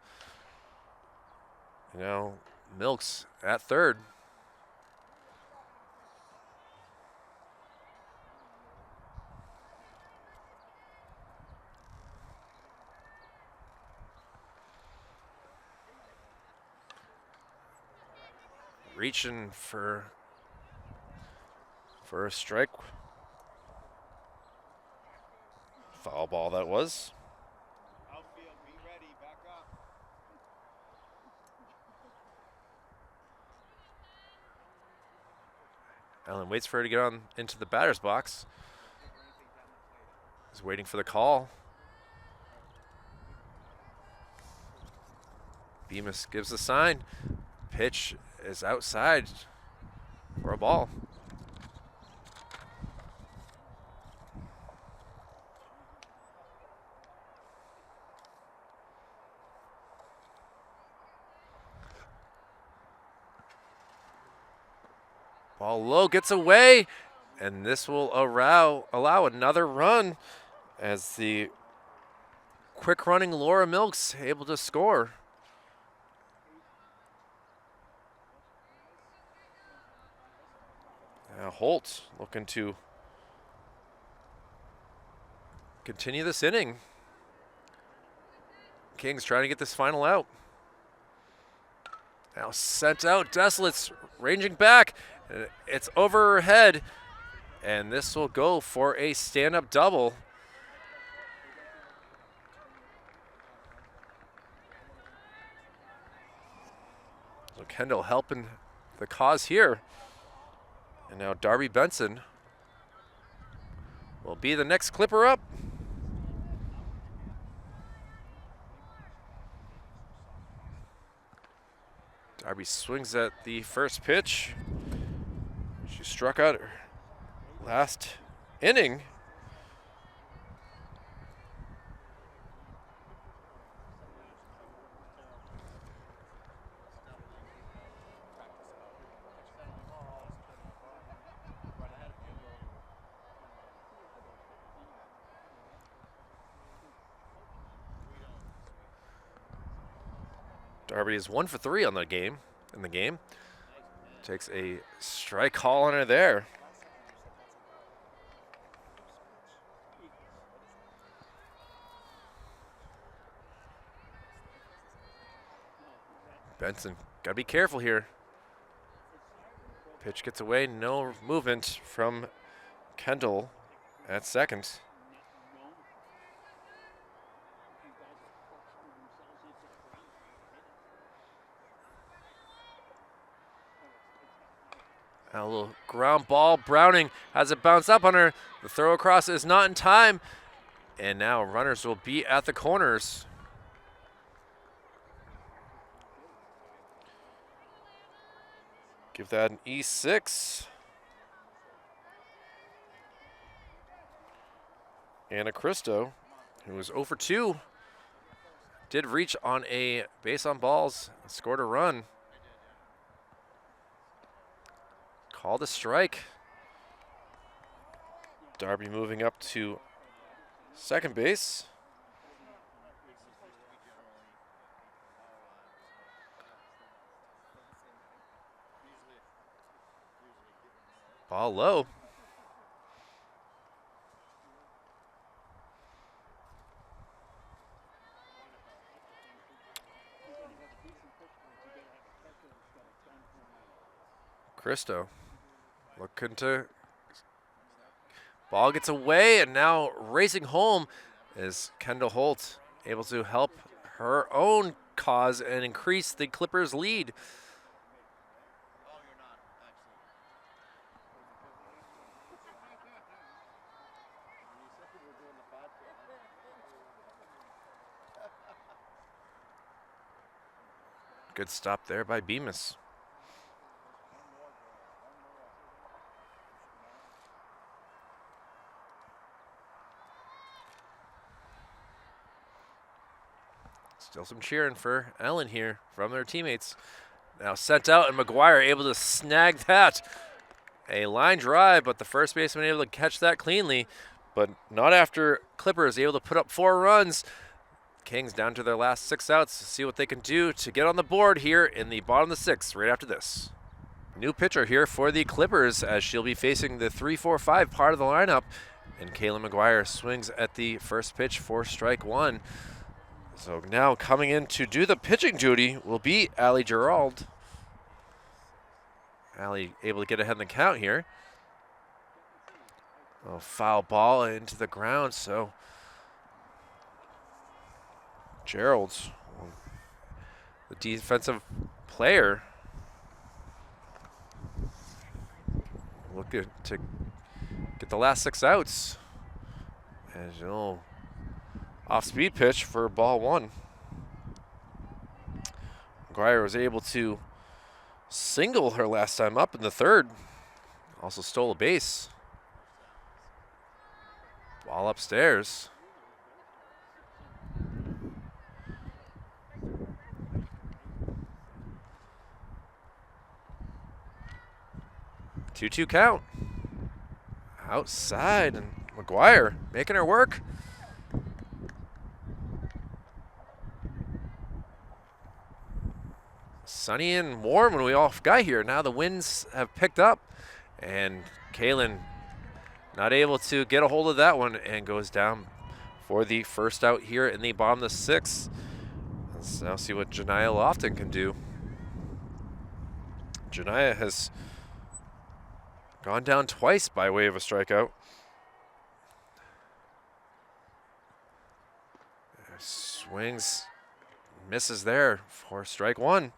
Now Milks at third. Reaching for a strike. Foul ball that was. Outfield, be ready, back up. Allen waits for her to get on into the batter's box. He's waiting for the call. Bemis gives the sign. Pitch is outside for a ball. Ball low, gets away, and this will allow another run as the quick running Laura Milks able to score. Now Holt looking to continue this inning. Kings trying to get this final out. Now sent out, Desolate's ranging back. It's over her head, and this will go for a stand-up double. So Kendall helping the cause here. And now Darby Benson will be the next Clipper up. Darby swings at the first pitch. She struck out her last inning. Darby is 1 for 3 on the game. Takes a strike call on her there. Benson, gotta be careful here. Pitch gets away, no movement from Kendall at second. A little ground ball. Browning has it bounce up on her. The throw across is not in time. And now runners will be at the corners. Give that an E6. Anna Cristo, who was 0 for 2, did reach on a base on balls and scored a run. Called a strike. Darby moving up to second base. Ball low. Cristo looking to, ball gets away, and now racing home is Kendall Holt, able to help her own cause and increase the Clippers' lead. Good stop there by Bemis. Still some cheering for Ellen here from their teammates. Now sent out, and McGuire able to snag that. A line drive, but the first baseman able to catch that cleanly, but not after Clippers able to put up 4 runs. Kings down to their last 6 outs. See what they can do to get on the board here in the bottom of the 6th right after this. New pitcher here for the Clippers as she'll be facing the 3-4-5 part of the lineup. And Kayla McGuire swings at the first pitch for strike 1. So now coming in to do the pitching duty will be Allie Gerald. Allie able to get ahead in the count here. A foul ball into the ground, so Gerald, the defensive player, looking to get the last 6 outs. And you know, off-speed pitch for ball 1. McGuire was able to single her last time up in the 3rd. Also stole a base. Ball upstairs. Two-two count. Outside, and McGuire making her work. Sunny and warm when we all got here. Now the winds have picked up, and Kaylin not able to get a hold of that one and goes down for the first out here in the bottom of the 6th. Let's now see what Janiyah Lofton can do. Janiyah has gone down twice by way of a strikeout. Swings, misses there for strike 1.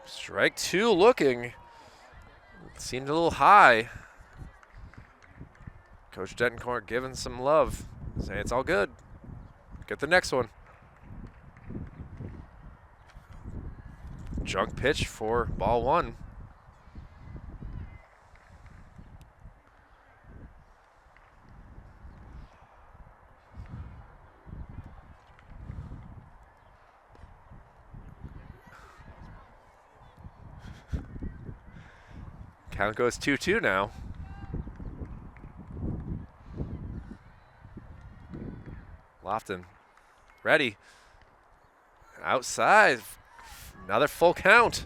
Strike 2 looking. Seemed a little high. Coach Dentoncourt giving some love. Saying it's all good. Get the next one. Junk pitch for ball 1. Count goes 2-2 now. Lofton ready. Outside. Another full count.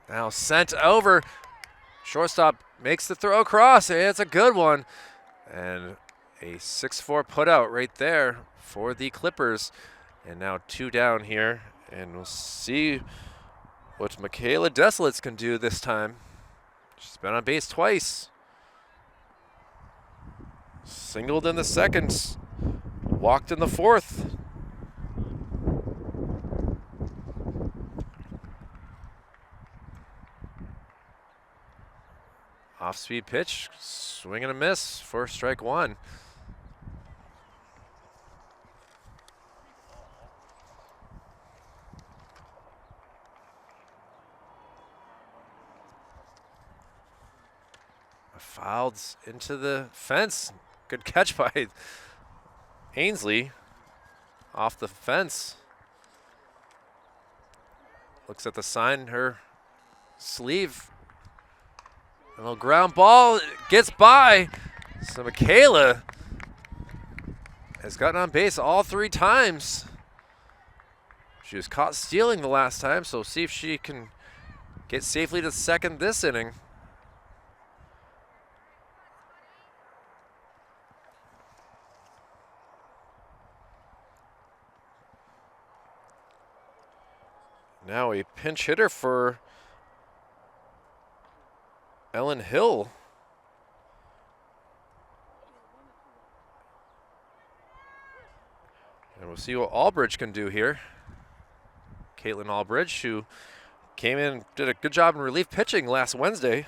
Now sent over. Shortstop makes the throw across. It's a good one. And a 6-4 putout right there for the Clippers. And now 2 down here. And we'll see what Michaela Desolitz can do this time. She's been on base twice. Singled in the 2nd. Walked in the 4th. Off-speed pitch. Swing and a miss for strike 1. Fouled into the fence. Good catch by Ainsley. Off the fence. Looks at the sign in her sleeve. A little ground ball gets by. So Michaela has gotten on base all 3 times. She was caught stealing the last time, so see if she can get safely to second this inning. Now a pinch hitter for Ellen Hill. And we'll see what Albridge can do here. Caitlin Albridge, who came in, did a good job in relief pitching last Wednesday.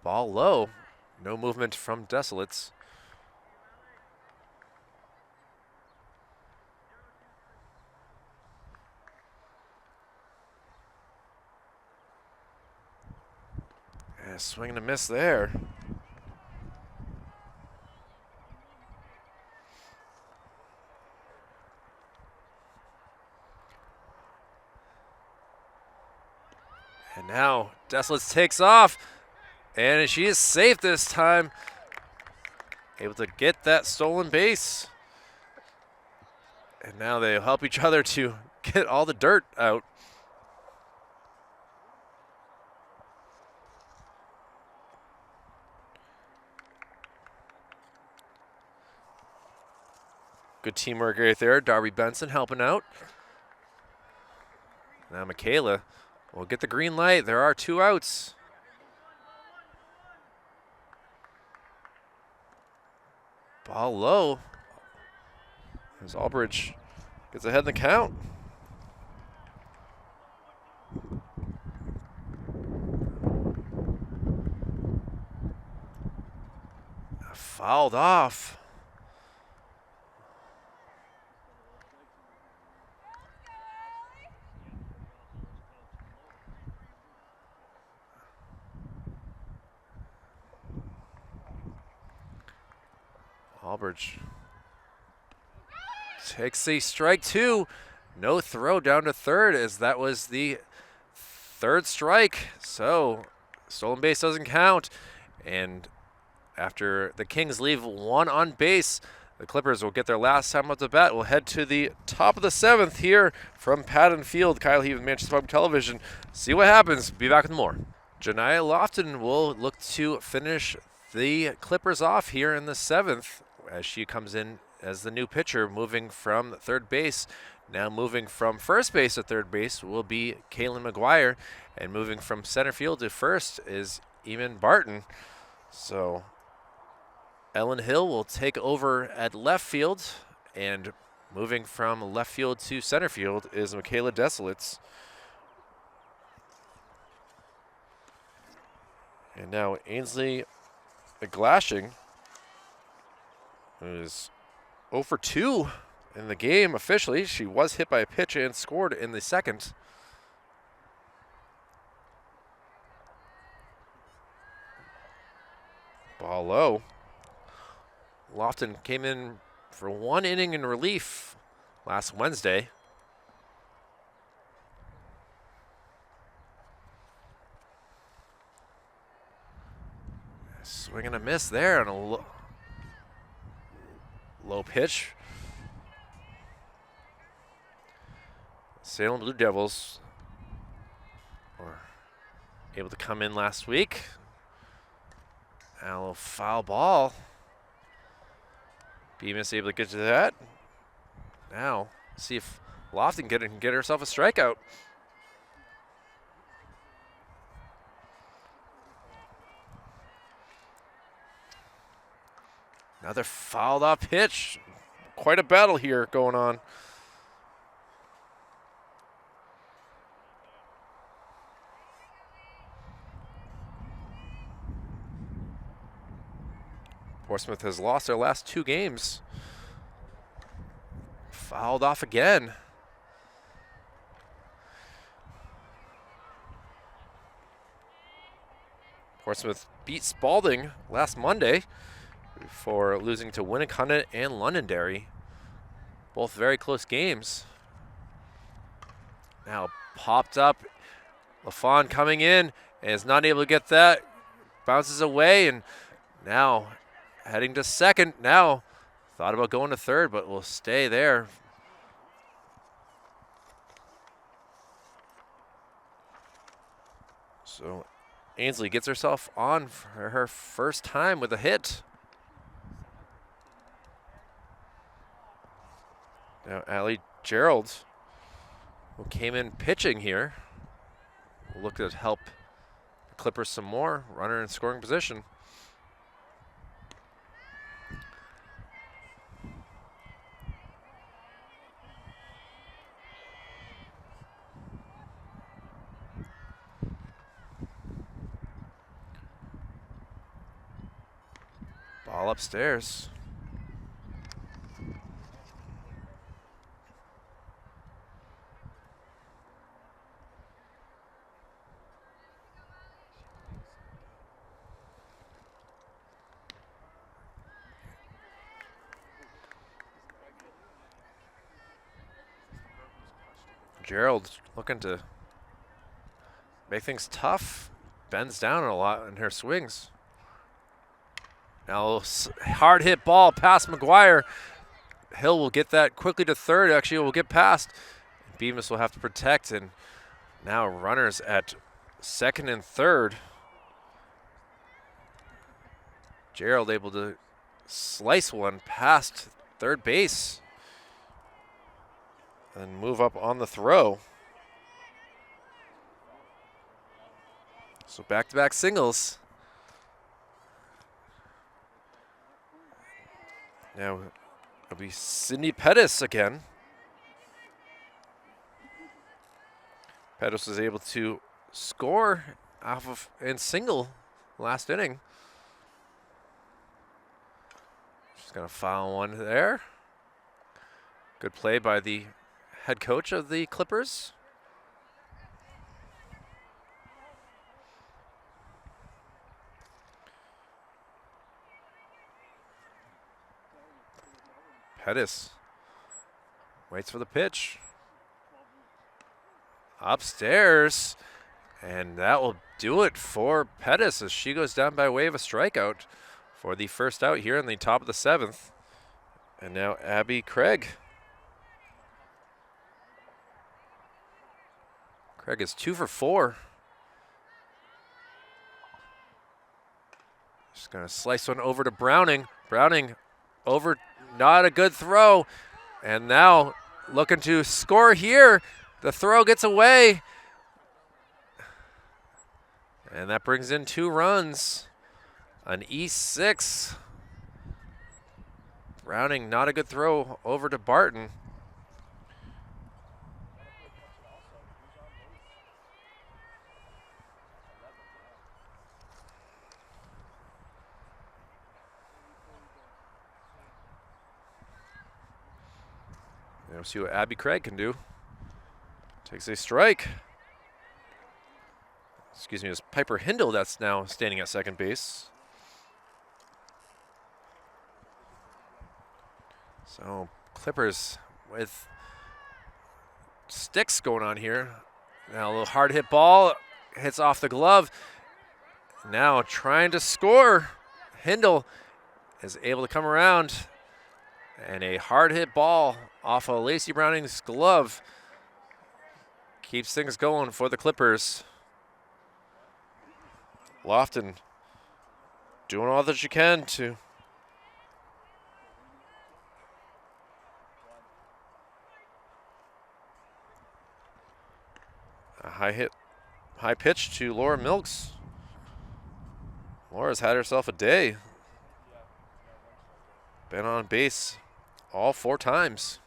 Ball low. No movement from Desolates. And a swing and a miss there. And now Desolates takes off, and she is safe this time. Able to get that stolen base. And now they help each other to get all the dirt out. Good teamwork right there. Darby Benson helping out. Now Michaela will get the green light. There are 2 outs. Ball low. As Albridge gets ahead in the count. Fouled off. Albridge takes a strike 2. No throw down to third, as that was the 3rd strike. So stolen base doesn't count. And after the Kings leave 1 on base, the Clippers will get their last time at the bat. We'll head to the top of the 7th here from Padden Field. Kyle Heave with Manchester Public Television. See what happens. Be back with more. Janiah Lofton will look to finish the Clippers off here in the 7th as she comes in as the new pitcher, moving from third base. Now moving from first base to third base will be Kaylin McGuire, and moving from center field to first is Eamon Barton. So Ellen Hill will take over at left field, and moving from left field to center field is Michaela Desolates. And now Ainsley McGlashing, who is 0 for 2 in the game officially. She was hit by a pitch and scored in the 2nd. Ball low. Lofton came in for 1 inning in relief last Wednesday. Swing and a miss there on a low pitch. Salem Blue Devils were able to come in last week. Now a little foul ball. Bemis able to get to that. Now see if Lofton can get herself a strikeout. Another fouled off pitch. Quite a battle here going on. Portsmouth has lost their last 2 games. Fouled off again. Portsmouth beat Spalding last Monday before losing to Winnicott and Londonderry. Both very close games. Now popped up. LaFawn coming in and is not able to get that. Bounces away, and now heading to second. Now thought about going to third, but will stay there. So Ainsley gets herself on for her first time with a hit. Now Allie Gerald, who came in pitching here, will look to help the Clippers some more. Runner in scoring position. Ball upstairs. Gerald looking to make things tough. Bends down a lot in her swings. Now hard hit ball past McGuire. Hill will get that quickly to third. Actually, will get past. Bemis will have to protect, and now runners at second and third. Gerald able to slice one past third base and move up on the throw. So back-to-back singles. Now it'll be Sydney Pettis again. Pettis was able to score off of and single last inning. She's gonna foul one there. Good play by the head coach of the Clippers. Pettis waits for the pitch. Upstairs, and that will do it for Pettis as she goes down by way of a strikeout for the first out here in the top of the seventh. And now Abby Craig. Craig is 2 for 4. Just gonna slice one over to Browning. Browning over, not a good throw. And now looking to score here. The throw gets away. And that brings in 2 runs. An E6. Browning, not a good throw over to Barton. We'll see what Abby Craig can do. Takes a strike. Excuse me, it's Piper Hindle that's now standing at second base. So Clippers with sticks going on here. Now a little hard hit ball, hits off the glove. Now trying to score. Hindle is able to come around. And a hard hit ball off of Lacey Browning's glove keeps things going for the Clippers. Lofton doing all that you can to a high pitch to Laura Milks. Laura's had herself a day. Been on base all 4 times.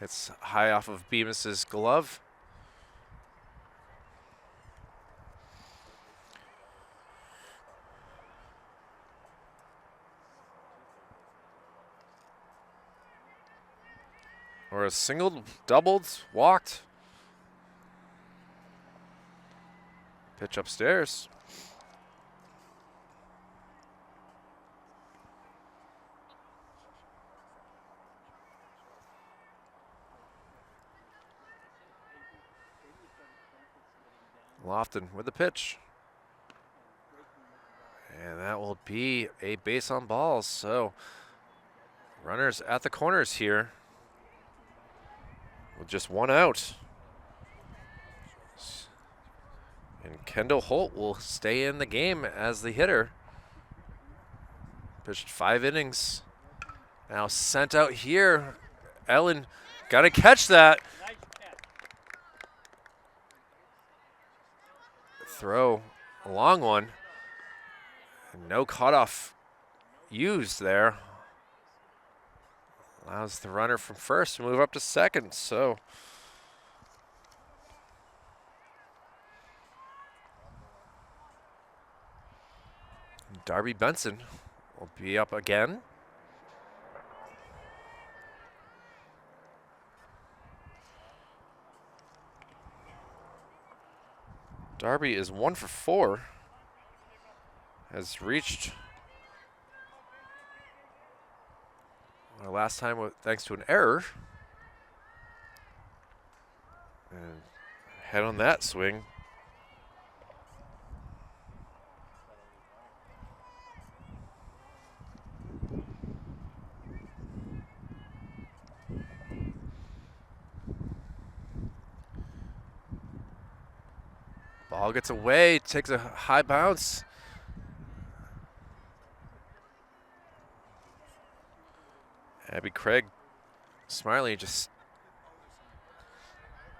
It's high off of Bemis's glove. Or a singled, doubled, walked. Pitch upstairs. Lofton with the pitch. And that will be a base on balls. So runners at the corners here with just 1 out. And Kendall Holt will stay in the game as the hitter. Pitched 5 innings. Now sent out here. Ellen got to catch that. Throw, a long one. No cutoff used there. Allows the runner from first to move up to second. So Darby Benson will be up again. Darby is 1 for 4. Has reached last time thanks to an error. And head on that swing. Ball gets away, takes a high bounce. Abby Craig Smiley just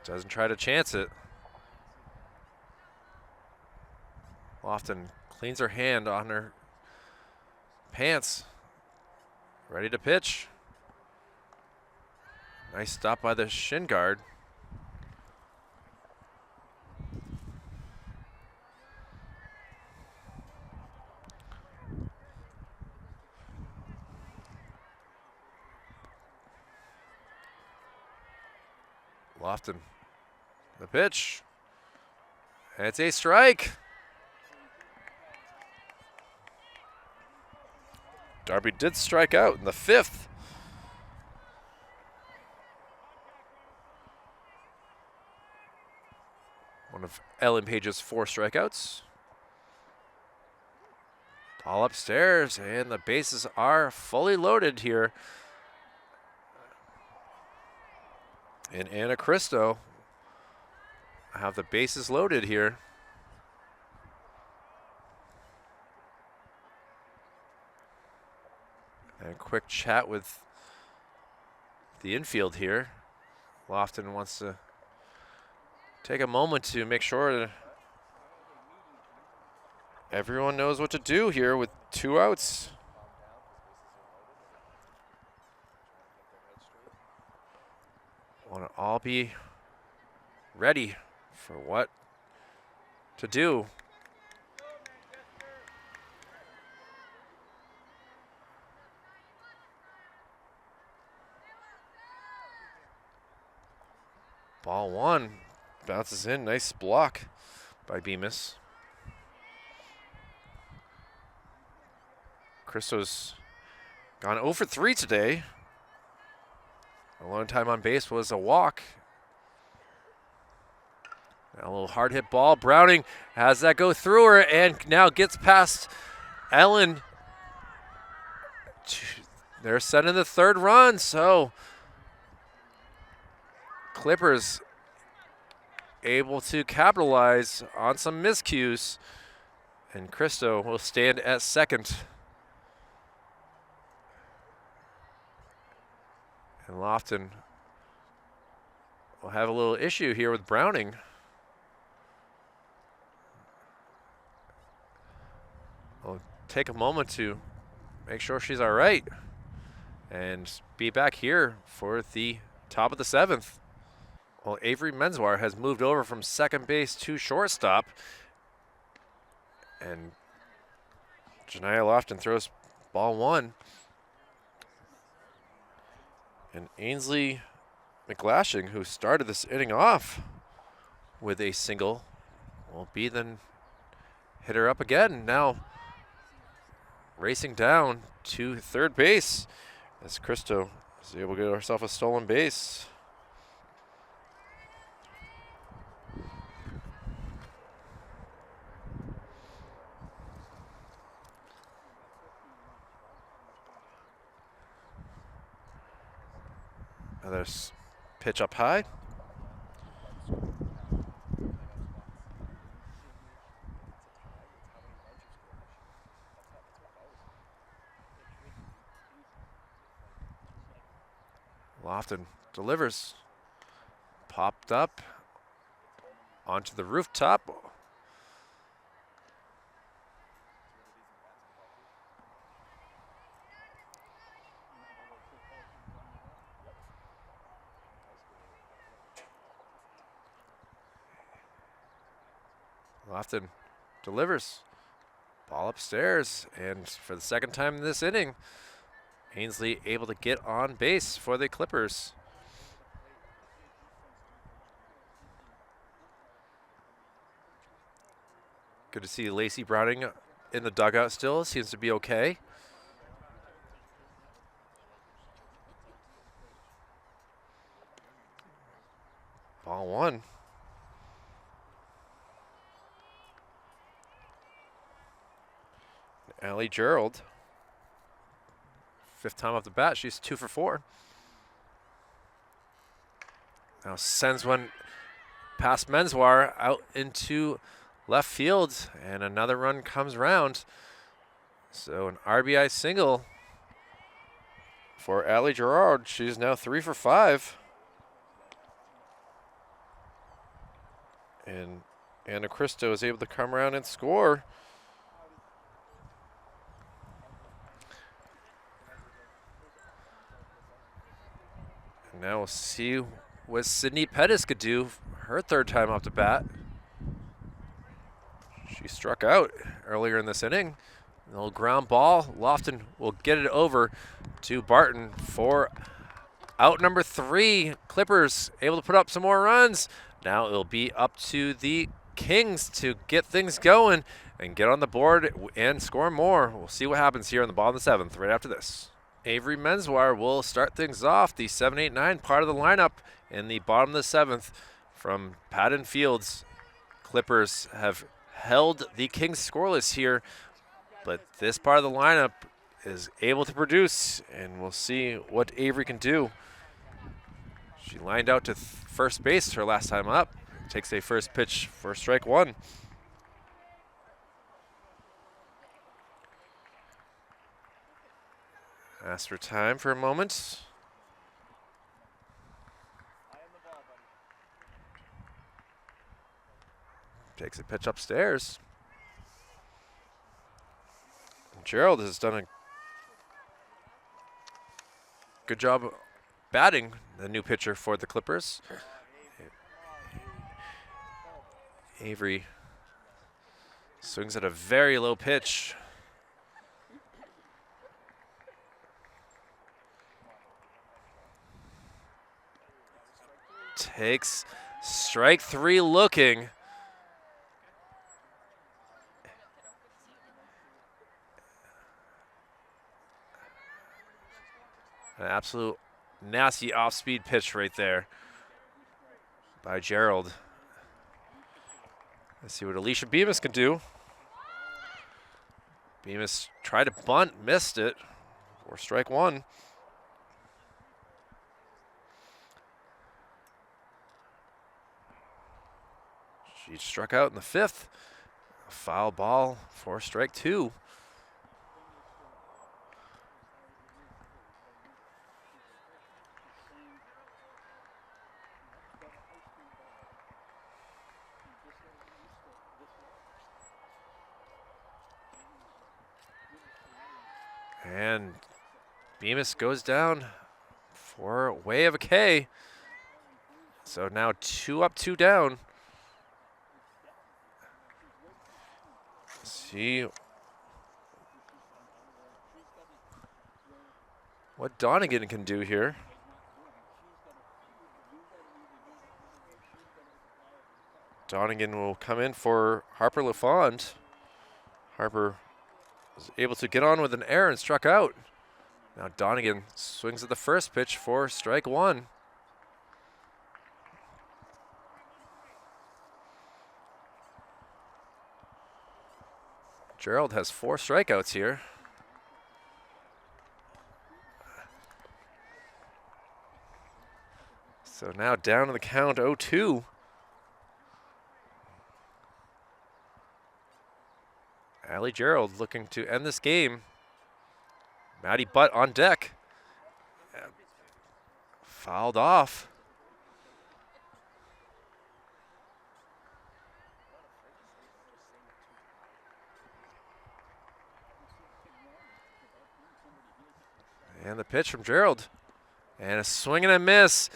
doesn't try to chance it. Lofton cleans her hand on her pants, ready to pitch. Nice stop by the shin guard. Lofton, the pitch. And it's a strike. Darby did strike out in the 5th. One of Ellen Page's 4 strikeouts. All upstairs, and the bases are fully loaded here. And Anna Cristo have the bases loaded here. And a quick chat with the infield here. Lofton wants to take a moment to make sure that everyone knows what to do here with 2 outs. Want to all be ready for what to do. Ball 1 bounces in, nice block by Bemis. Christo's gone 0 for 3 today. A long time on base was a walk. Now a little hard hit ball. Browning has that go through her and now gets past Ellen. They're setting the 3rd run, so Clippers able to capitalize on some miscues. And Cristo will stand at 2nd. And Lofton will have a little issue here with Browning. I'll take a moment to make sure she's all right and be back here for the top of the 7th. Well, Avery Menswar has moved over from second base to shortstop. And Janiah Lofton throws ball 1. And Ainsley McGlashing, who started this inning off with a single, will be the hitter up again. Now racing down to 3rd base as Cristo is able to get herself a stolen base. Another pitch up high. Lofton delivers. Popped up onto the rooftop. Lofton delivers. Ball upstairs, and for the second time in this inning, Ainsley able to get on base for the Clippers. Good to see Lacey Browning in the dugout still. Seems to be okay. Ball one. Allie Gerald. Fifth time off the bat. She's 2 for 4. Now sends one past Menswar out into left field, and another run comes round. So an RBI single for Allie Gerard. She's now 3 for 5. And Anna Cristo is able to come around and score. And now we'll see what Sydney Pettis could do her third time off the bat. She struck out earlier in this inning. A little ground ball. Lofton will get it over to Barton for out number 3. Clippers able to put up some more runs. Now it'll be up to the Kings to get things going and get on the board and score more. We'll see what happens here in the bottom of the 7th right after this. Avery Menswar will start things off, the 7-8-9 part of the lineup in the bottom of the 7th from Padden Fields. Clippers have held the Kings scoreless here, but this part of the lineup is able to produce, and we'll see what Avery can do. She lined out to first base her last time up. Takes a first pitch for strike 1. Asked for time for a moment. Takes a pitch upstairs. Gerald has done a good job batting, the new pitcher for the Clippers. Avery swings at a very low pitch. Takes strike 3 looking. An absolute nasty off-speed pitch right there by Gerald. Let's see what Alicia Bemis can do. Bemis tried to bunt, missed it for strike 1. She struck out in the 5th. A foul ball for strike 2. And Bemis goes down for way of a K. So now 2 up, 2 down. See what Donegan can do here. Donegan will come in for Harper LaFond. Harper was able to get on with an error and struck out. Now Donegan swings at the first pitch for strike 1. Gerald has 4 strikeouts here. So now down to the count 0-2. Allie Gerald looking to end this game. Maddie Butt on deck. Fouled off. And the pitch from Gerald. And a swing and a miss.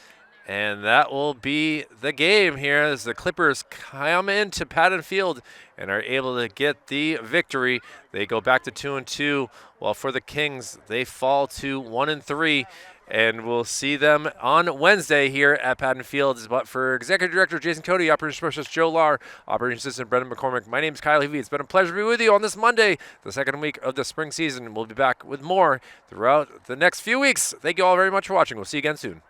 And that will be the game here as the Clippers come into Padden Field and are able to get the victory. They go back to 2-2, while for the Kings, they fall to 1-3. And we'll see them on Wednesday here at Padden Field. But for Executive Director Jason Cody, Operations Specialist Joe Lahr, Operations Assistant Brendan McCormick, my name is Kyle Levy. It's been a pleasure to be with you on this Monday, the second week of the spring season. We'll be back with more throughout the next few weeks. Thank you all very much for watching. We'll see you again soon.